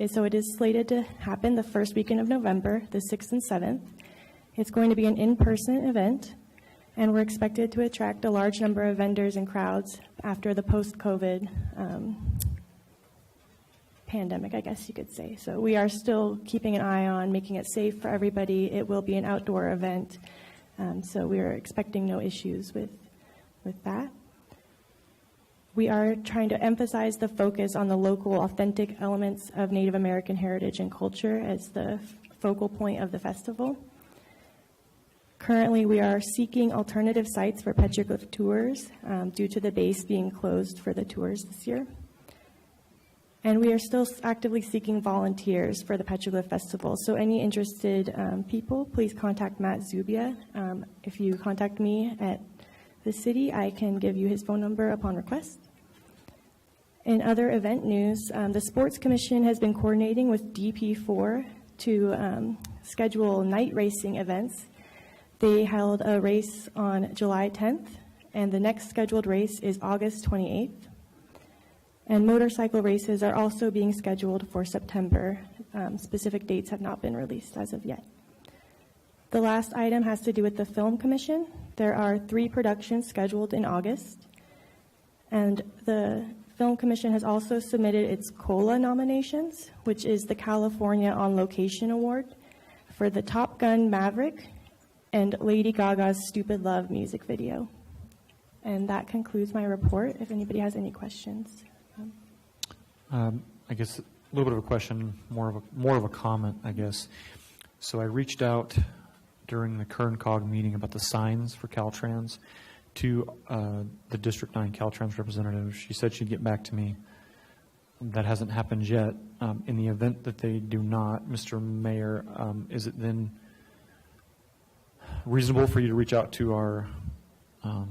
So it is slated to happen the first weekend of November, the 6th and 7th. It's going to be an in-person event, and we're expected to attract a large number of vendors and crowds after the post-COVID pandemic, I guess you could say. So we are still keeping an eye on making it safe for everybody. It will be an outdoor event, so we are expecting no issues with that. We are trying to emphasize the focus on the local, authentic elements of Native American heritage and culture as the focal point of the festival. Currently, we are seeking alternative sites for petroglyph tours due to the base being closed for the tours this year. And we are still actively seeking volunteers for the Petroglyph Festival. So any interested people, please contact Matt Zubia. If you contact me at the city, I can give you his phone number upon request. In other event news, the Sports Commission has been coordinating with DP4 to schedule night racing events. They held a race on July 10th, and the next scheduled race is August 28th. And motorcycle races are also being scheduled for September. Specific dates have not been released as of yet. The last item has to do with the Film Commission. There are 3 productions scheduled in August. And the Film Commission has also submitted its COLA nominations, which is the California On Location Award, for the Top Gun Maverick and Lady Gaga's Stupid Love music video. And that concludes my report, if anybody has any questions. I guess a little bit of a question, more of a comment, I guess. So I reached out during the KernCog meeting about the signs for Caltrans to the District 9 Caltrans representative. She said she'd get back to me. That hasn't happened yet. In the event that they do not, Mr. Mayor, is it then reasonable for you to reach out to our to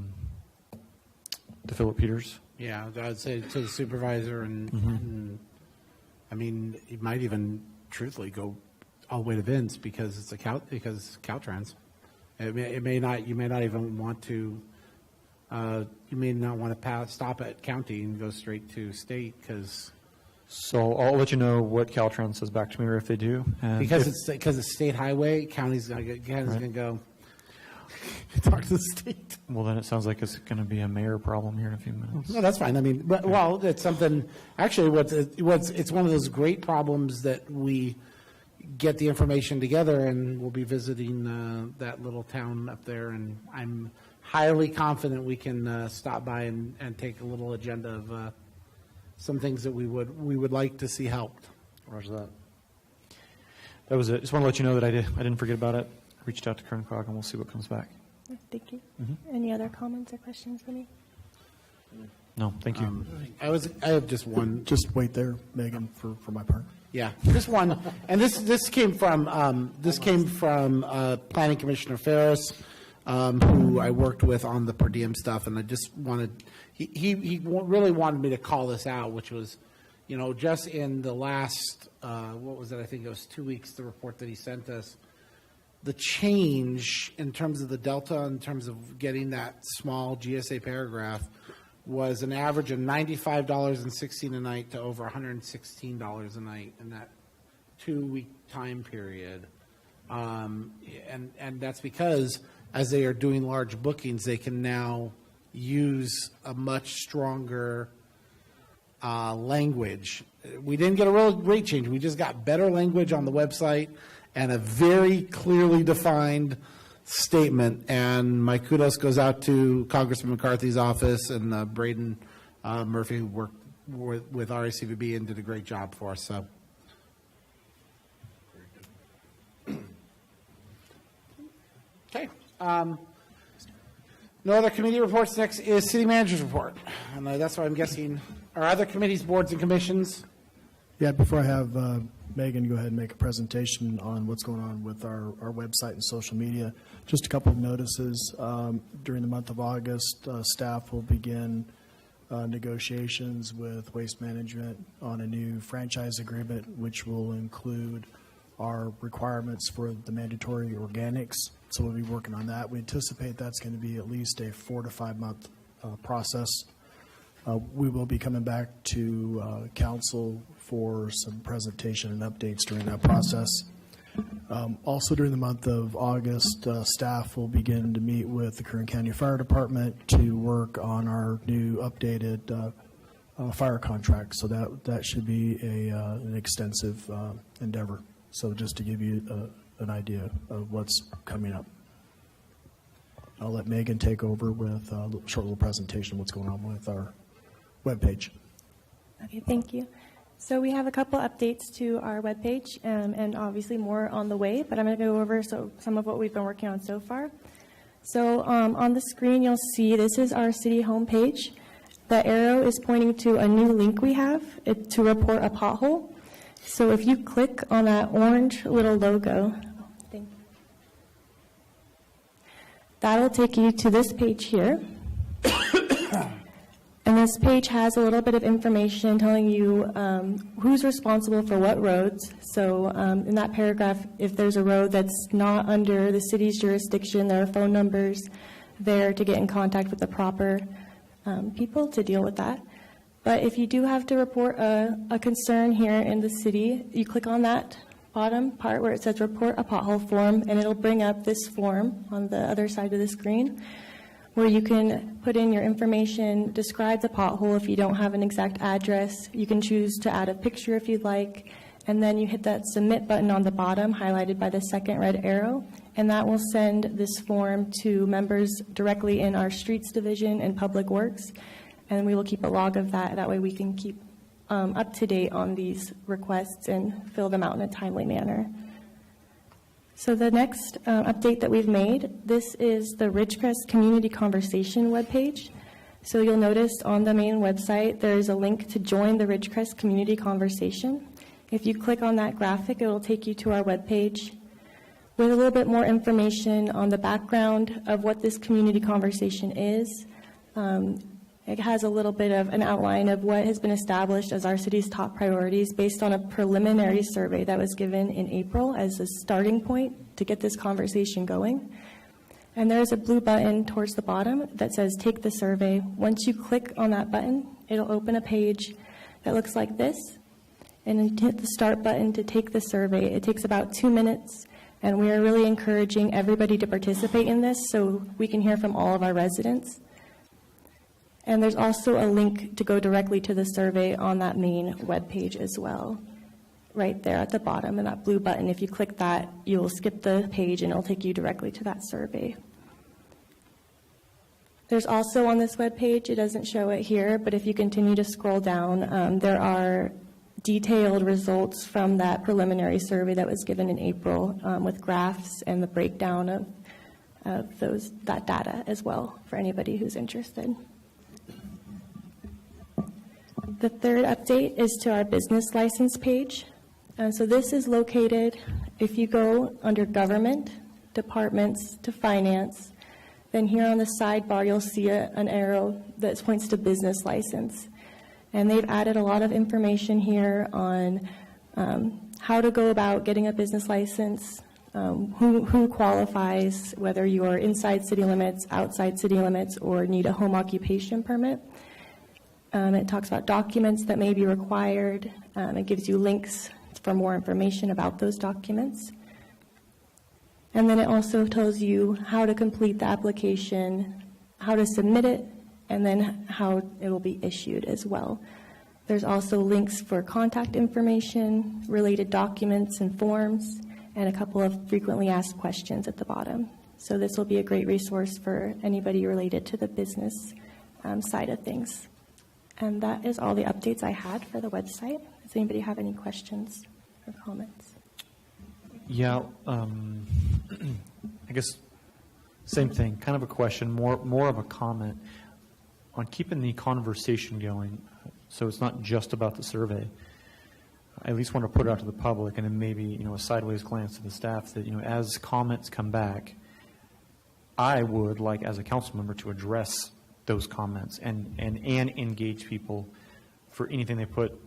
Philip Peters? Yeah, I would say to the supervisor, and I mean, it might even truthfully go all the way to Vince because it's Caltrans. It may not. You may not even want to. You may not want to stop at county and go straight to state because. So I'll let you know what Caltrans says back to me, or if they do. And because it's state highway, county's gonna go. Talk to the state. Well, then it sounds like it's going to be a mayor problem here in a few minutes. No, that's fine. I mean, well, it's something. Actually, it's one of those great problems that we get the information together, and we'll be visiting that little town up there, and I'm highly confident we can stop by and take a little agenda of some things that we would like to see helped. Roger that. That was it. Just want to let you know that I didn't forget about it. Reached out to KernCog, and we'll see what comes back. Thank you. Any other comments or questions for me? No, thank you. I have just one. Just wait there, Megan, for my part. Yeah, just one, and this came from Planning Commissioner Ferris, who I worked with on the per diem stuff, and I just wanted he really wanted me to call this out, which was, just in the last what was it? I think it was 2 weeks. The report that he sent us. The change in terms of the delta, in terms of getting that small GSA paragraph, was an average of $95.16 a night to over $116 a night in that 2 week time period. And that's because as they are doing large bookings, they can now use a much stronger language. We didn't get a real rate change. We just got better language on the website and a very clearly defined statement. And my kudos goes out to Congressman McCarthy's office and Braden Murphy, who worked with RACVB and did a great job for us. So. Okay. No other committee reports. Next is city manager's report. And that's what I'm guessing. Are other committees, boards, and commissions? Yeah, before I have Megan go ahead and make a presentation on what's going on with our website and social media, just a couple of notices. During the month of August, staff will begin negotiations with Waste Management on a new franchise agreement, which will include our requirements for the mandatory organics. So we'll be working on that. We anticipate that's going to be at least a 4 to 5 month process. We will be coming back to council for some presentation and updates during that process. Also during the month of August, staff will begin to meet with the Kern County Fire Department to work on our new updated fire contract. So that should be an extensive endeavor. So just to give you an idea of what's coming up. I'll let Megan take over with a short little presentation of what's going on with our webpage. Okay, thank you. So we have a couple updates to our webpage, and obviously more on the way, but I'm going to go over some of what we've been working on so far. So on the screen, you'll see this is our city homepage. The arrow is pointing to a new link we have to report a pothole. So if you click on that orange little logo, that'll take you to this page here. And this page has a little bit of information telling you who's responsible for what roads. So in that paragraph, if there's a road that's not under the city's jurisdiction, there are phone numbers there to get in contact with the proper people to deal with that. But if you do have to report a concern here in the city, you click on that bottom part where it says report a pothole form, and it'll bring up this form on the other side of the screen where you can put in your information, describe the pothole if you don't have an exact address. You can choose to add a picture if you'd like, and then you hit that submit button on the bottom highlighted by the second red arrow, and that will send this form to members directly in our Streets Division and Public Works. And we will keep a log of that. That way we can keep up to date on these requests and fill them out in a timely manner. So the next update that we've made, this is the Ridgecrest Community Conversation webpage. So you'll notice on the main website there is a link to join the Ridgecrest Community Conversation. If you click on that graphic, it will take you to our webpage with a little bit more information on the background of what this community conversation is. It has a little bit of an outline of what has been established as our city's top priorities based on a preliminary survey that was given in April as a starting point to get this conversation going. And there's a blue button towards the bottom that says take the survey. Once you click on that button, it'll open a page that looks like this. And then hit the start button to take the survey. It takes about 2 minutes, and we are really encouraging everybody to participate in this so we can hear from all of our residents. And there's also a link to go directly to the survey on that main webpage as well, right there at the bottom, and that blue button. If you click that, you'll skip the page and it'll take you directly to that survey. There's also on this webpage, it doesn't show it here, but if you continue to scroll down, there are detailed results from that preliminary survey that was given in April with graphs and the breakdown of that data as well for anybody who's interested. The third update is to our business license page. So this is located, if you go under government, departments to finance, then here on the sidebar you'll see an arrow that points to business license. And they've added a lot of information here on how to go about getting a business license, who qualifies, whether you are inside city limits, outside city limits, or need a home occupation permit. It talks about documents that may be required. It gives you links for more information about those documents. And then it also tells you how to complete the application, how to submit it, and then how it will be issued as well. There's also links for contact information, related documents and forms, and a couple of frequently asked questions at the bottom. So this will be a great resource for anybody related to the business side of things. And that is all the updates I had for the website. Does anybody have any questions or comments? Yeah, I guess same thing, kind of a question, more of a comment on keeping the conversation going. So it's not just about the survey. I at least want to put it out to the public, and then maybe, a sideways glance to the staff that, as comments come back, I would like, as a council member, to address those comments and engage people for anything they put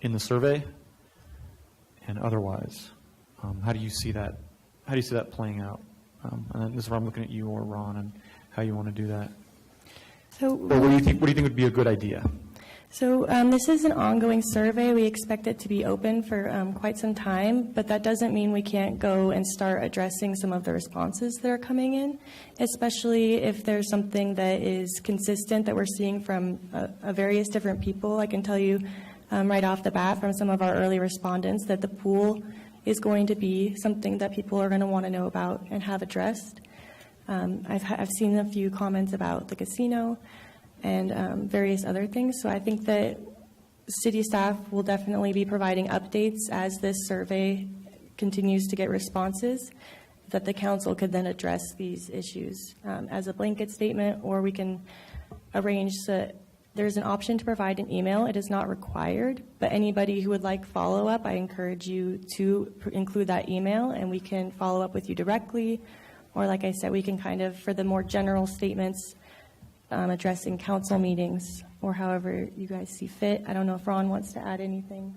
in the survey and otherwise. How do you see that? How do you see that playing out? And this is where I'm looking at you or Ron and how you want to do that. So, or what do you think would be a good idea? So this is an ongoing survey. We expect it to be open for quite some time, but that doesn't mean we can't go and start addressing some of the responses that are coming in, especially if there's something that is consistent that we're seeing from various different people. I can tell you right off the bat from some of our early respondents that the pool is going to be something that people are going to want to know about and have addressed. I've seen a few comments about the casino and various other things. So I think that city staff will definitely be providing updates as this survey continues to get responses, that the council could then address these issues as a blanket statement, or we can arrange that there's an option to provide an email. It is not required, but anybody who would like follow-up, I encourage you to include that email, and we can follow up with you directly. Or like I said, we can kind of, for the more general statements, address in council meetings or however you guys see fit. I don't know if Ron wants to add anything.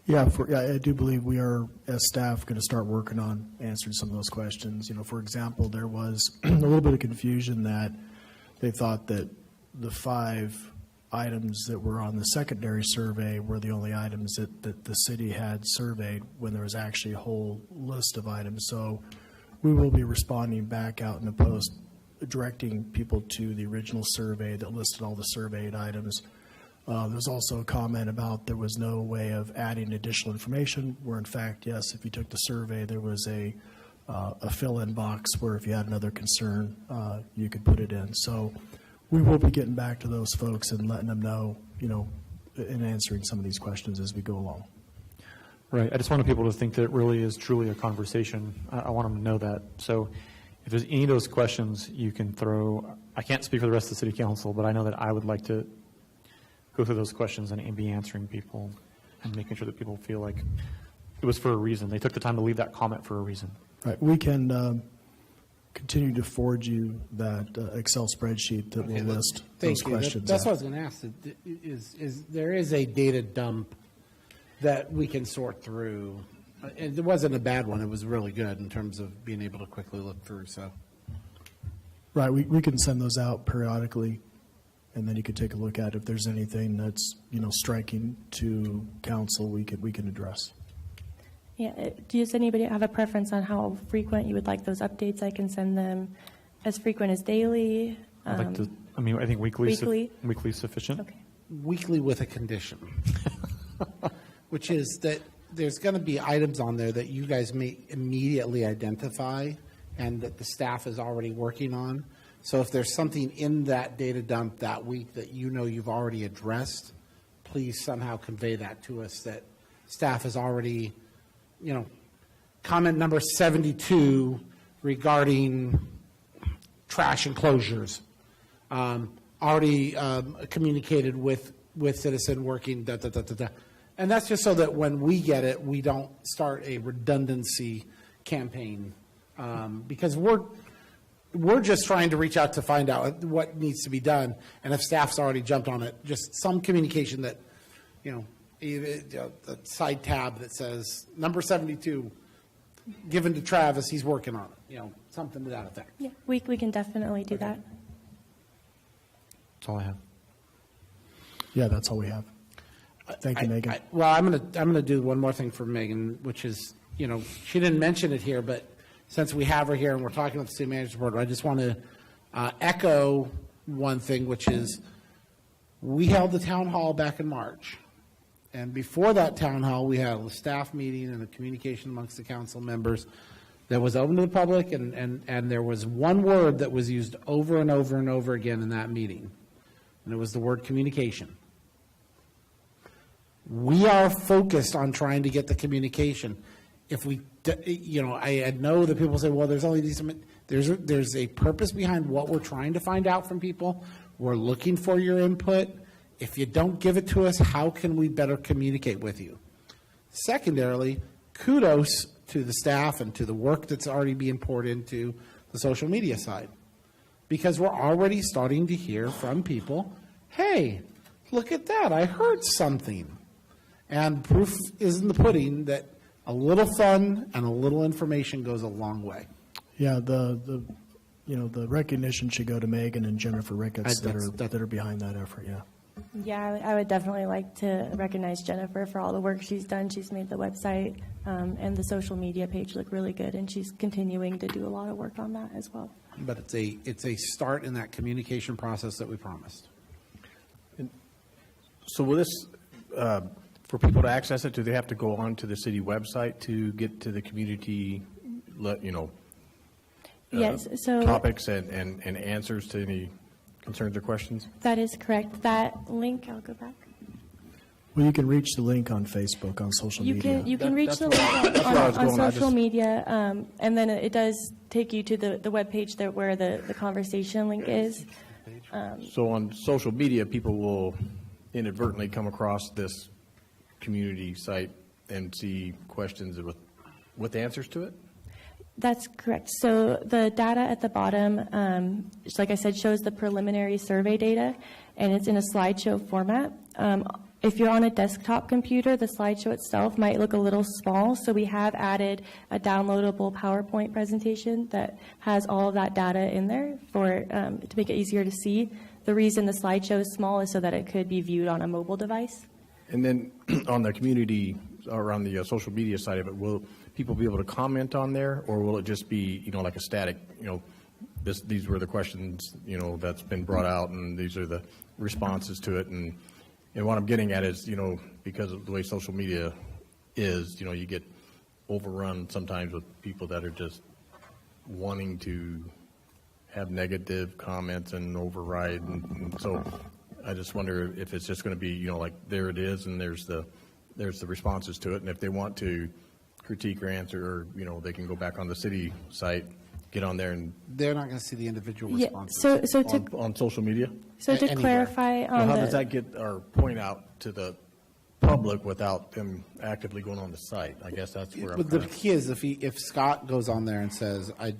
Yeah, I do believe we are, as staff, going to start working on answering some of those questions. For example, there was a little bit of confusion that they thought that the 5 items that were on the secondary survey were the only items that the city had surveyed, when there was actually a whole list of items. So we will be responding back out in the post, directing people to the original survey that listed all the surveyed items. There's also a comment about there was no way of adding additional information, where in fact, yes, if you took the survey, there was a fill-in box where if you had another concern, you could put it in. So we will be getting back to those folks and letting them know, and answering some of these questions as we go along. Right. I just wanted people to think that it really is truly a conversation. I want them to know that. So if there's any of those questions you can throw, I can't speak for the rest of the city council, but I know that I would like to go through those questions and be answering people and making sure that people feel like it was for a reason. They took the time to leave that comment for a reason. Right. We can continue to forward you that Excel spreadsheet that will list those questions. That's what I was going to ask. Is there is a data dump that we can sort through? It wasn't a bad one. It was really good in terms of being able to quickly look through. So, right, we can send those out periodically, and then you could take a look at if there's anything that's striking to council. We can address. Yeah. Does anybody have a preference on how frequent you would like those updates? I can send them as frequent as daily. I'd like to. I think weekly. Weekly is sufficient. Okay. Weekly with a condition, which is that there's going to be items on there that you guys may immediately identify and that the staff is already working on. So if there's something in that data dump that week that you've already addressed, please somehow convey that to us, that staff is already, comment number 72 regarding trash enclosures, already communicated with citizen working, And that's just so that when we get it, we don't start a redundancy campaign, because we're just trying to reach out to find out what needs to be done. And if staff's already jumped on it, just some communication that, the side tab that says number 72 given to Travis, he's working on it, something to that effect. Yeah, we can definitely do that. That's all I have. Yeah, that's all we have. Thank you, Megan. Well, I'm gonna do one more thing for Megan, which is you know, she didn't mention it here, but since we have her here and we're talking about the city manager's report, I just want to echo one thing, which is we held the town hall back in March. And before that town hall, we had a staff meeting and a communication amongst the council members that was open to the public, and there was one word that was used over and over and over again in that meeting, and it was the word communication. We are focused on trying to get the communication. If we, you know, I know that people say, well, there's only these, there's a purpose behind what we're trying to find out from people. We're looking for your input. If you don't give it to us, how can we better communicate with you? Secondarily, kudos to the staff and to the work that's already being poured into the social media side. Because we're already starting to hear from people, hey, look at that, I heard something. And proof is in the pudding that a little fun and a little information goes a long way. Yeah, the recognition should go to Megan and Jennifer Ricketts that are behind that effort, yeah. Yeah, I would definitely like to recognize Jennifer for all the work she's done. She's made the website and the social media page look really good, and she's continuing to do a lot of work on that as well. But it's a start in that communication process that we promised. So will this, for people to access it, do they have to go on to the city website to get to the community, Yes, so topics and answers to any concerns or questions? that is correct. That link, I'll go back. Well, you can reach the link on Facebook, on social media. You can reach the link on social media, and then it does take you to the webpage where the conversation link is. So on social media, people will inadvertently come across this community site and see questions with answers to it? That's correct. So the data at the bottom, just like I said, shows the preliminary survey data, and it's in a slideshow format. If you're on a desktop computer, the slideshow itself might look a little small, so we have added a downloadable PowerPoint presentation that has all of that data in there to make it easier to see. The reason the slideshow is small is so that it could be viewed on a mobile device. And then on the community or on the social media side of it, will people be able to comment on there, or will it just be, like a static, these were the questions, that's been brought out, and these are the responses to it, and what I'm getting at is, because of the way social media is, you get overrun sometimes with people that are just wanting to have negative comments and override, and so I just wonder if it's just going to be, like there it is, and there's the responses to it, and if they want to critique or answer, or they can go back on the city site, get on there, and They're not going to see the individual responses. on social media. So to Anywhere. clarify Well, on how the does that get our point out to the public without them actively going on the site? I guess that's where I'm But the kind of. key is if Scott goes on there and says, I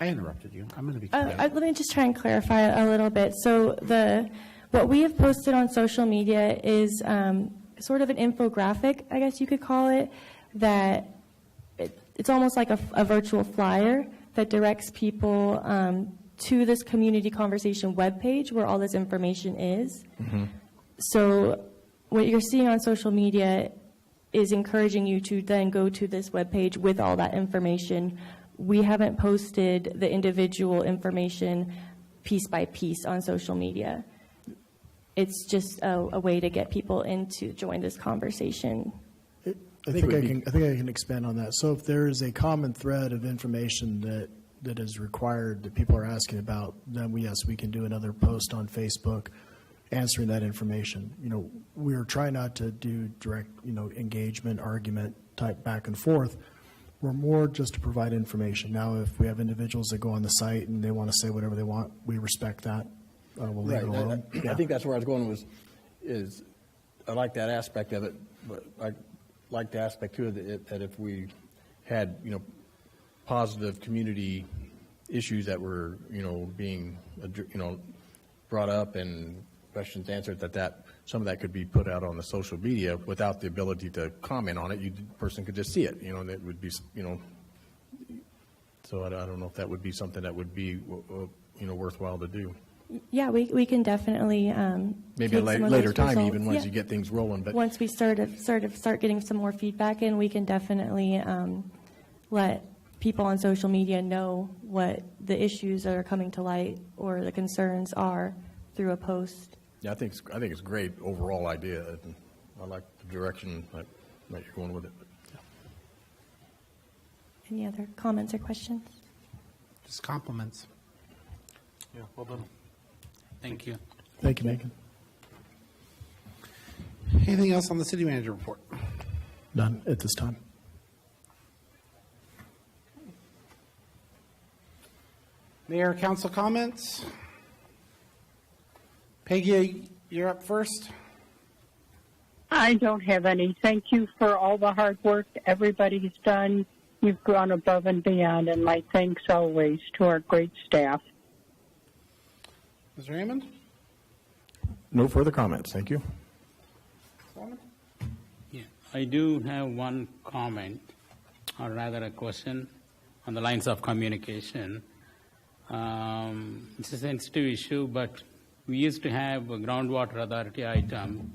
interrupted you. I'm going to be quiet. let me just try and clarify a little bit. So what we have posted on social media is sort of an infographic, I guess you could call it, that it's almost like a virtual flyer that directs people to this community conversation webpage where all this information is. Mm-hmm. So what you're seeing on social media is encouraging you to then go to this webpage with all that information. We haven't posted the individual information piece by piece on social media. It's just a way to get people in to join this conversation. I think I can expand on that. So if there is a common thread of information that is required that people are asking about, then we can do another post on Facebook answering that information. We're trying not to do direct, engagement, argument type back and forth. We're more just to provide information. Now, if we have individuals that go on the site and they want to say whatever they want, we respect that. We'll leave it alone. I think that's where I was going is I like that aspect of it, but I like the aspect too that if we had, positive community issues that were, being, brought up and questions answered, that some of that could be put out on the social media without the ability to comment on it. The person could just see it, that would be, so I don't know if that would be something that would be, worthwhile to do. Yeah, we can definitely Maybe at take a some of later those time, results. even once Yeah. you get things rolling. But Once we start getting some more feedback in, we can definitely let people on social media know what the issues that are coming to light or the concerns are through a post. yeah, I think it's a great overall idea. And I like the direction that you're going with it. Any other comments or questions? Just compliments. Yeah, well done. Thank you. Thank you, Megan. Anything else on the city manager report? None at this time. Mayor, council comments? Peggy, you're up first. I don't have any. Thank you for all the hard work everybody's done. You've gone above and beyond, and my thanks always to our great staff. Ms. Raymond? No further comments. Thank you. Solomon? Yeah, I do have one comment, or rather a question, on the lines of communication. It's a sensitive issue, but we used to have a groundwater authority item,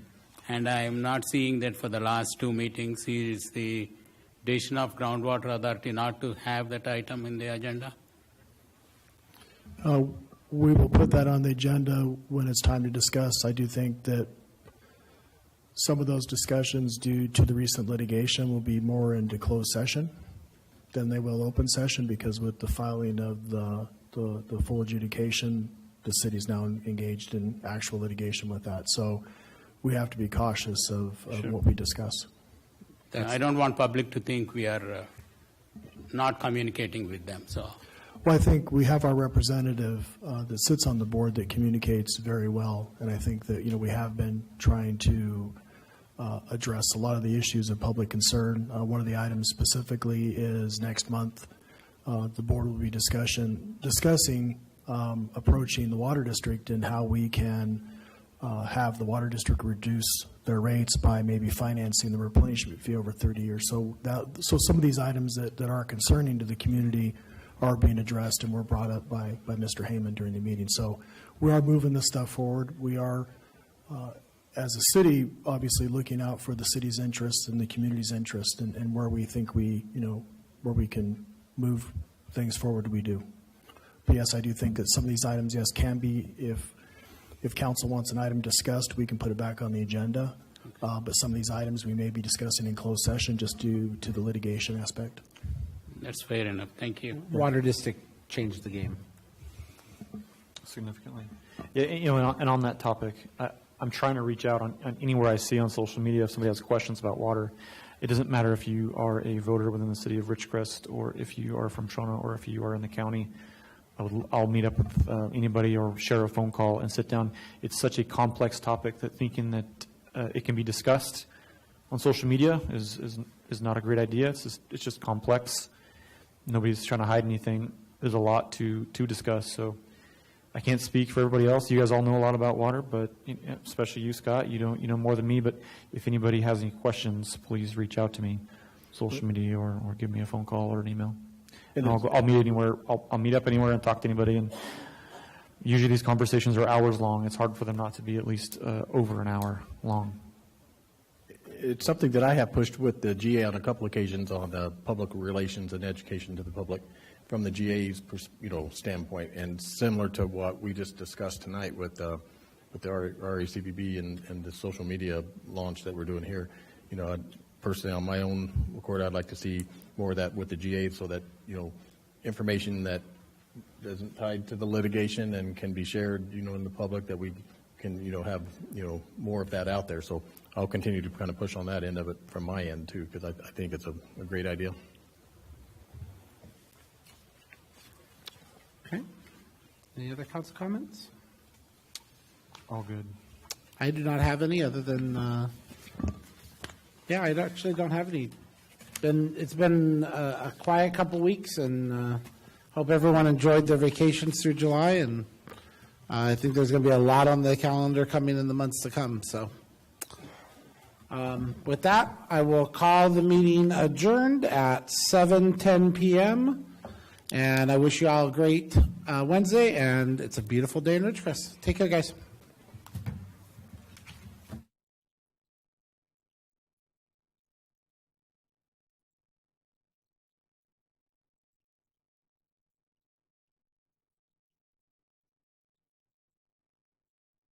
and I am not seeing that for the last two meetings. Is the decision of groundwater authority not to have that item in the agenda? We will put that on the agenda when it's time to discuss. I do think that some of those discussions due to the recent litigation will be more into closed session than they will open session, because with the filing of the full adjudication, the city's now engaged in actual litigation with that. So we have to be cautious of what we discuss. I don't want public to think we are not communicating with them. So, Well, I think we have our representative that sits on the board that communicates very well, and I think that we have been trying to address a lot of the issues of public concern. One of the items specifically is next month the board will be discussing approaching the water district and how we can have the water district reduce their rates by maybe financing the replenishment fee over 30 years. So some of these items that are concerning to the community are being addressed and were brought up by Mr. Heyman during the meeting. So we are moving this stuff forward. We are, as a city, obviously looking out for the city's interest and the community's interest, and where we think where we can move things forward, we do. But yes, I do think that some of these items, yes, can be, if council wants an item discussed, we can put it back on the agenda. But some of these items we may be discussing in closed session just due to the litigation aspect. that's fair enough. Thank you. Water district changed the game. Significantly. Yeah, and on that topic, I'm trying to reach out on anywhere I see on social media if somebody has questions about water. It doesn't matter if you are a voter within the city of Ridgecrest, or if you are from Trona, or if you are in the county. I'll meet up with anybody or share a phone call and sit down. It's such a complex topic that thinking that it can be discussed on social media is not a great idea. It's just complex. Nobody's trying to hide anything. There's a lot to discuss. So I can't speak for everybody else. You guys all know a lot about water, but especially you, Scott, you know more than me. But if anybody has any questions, please reach out to me, social media, or give me a phone call or an email. And I'll meet anywhere. I'll meet up anywhere and talk to anybody. And usually these conversations are hours long. It's hard for them not to be at least over an hour long. It's something that I have pushed with the GA on a couple occasions on the public relations and education to the public from the GA's standpoint, and similar to what we just discussed tonight with the RACBB and the social media launch that we're doing here. Personally, on my own record, I'd like to see more of that with the GA, so that information that isn't tied to the litigation and can be shared in the public, that we can have more of that out there. So I'll continue to kind of push on that end of it from my end too, because I think it's a great idea. Okay. Any other council comments? All good. I do not have any other than, I actually don't have any. It's been a quiet couple weeks, and hope everyone enjoyed their vacations through July, and I think there's going to be a lot on the calendar coming in the months to come. So with that, I will call the meeting adjourned at 7:10 p.m. And I wish you all a great Wednesday, and it's a beautiful day in Ridgecrest. Take care, guys.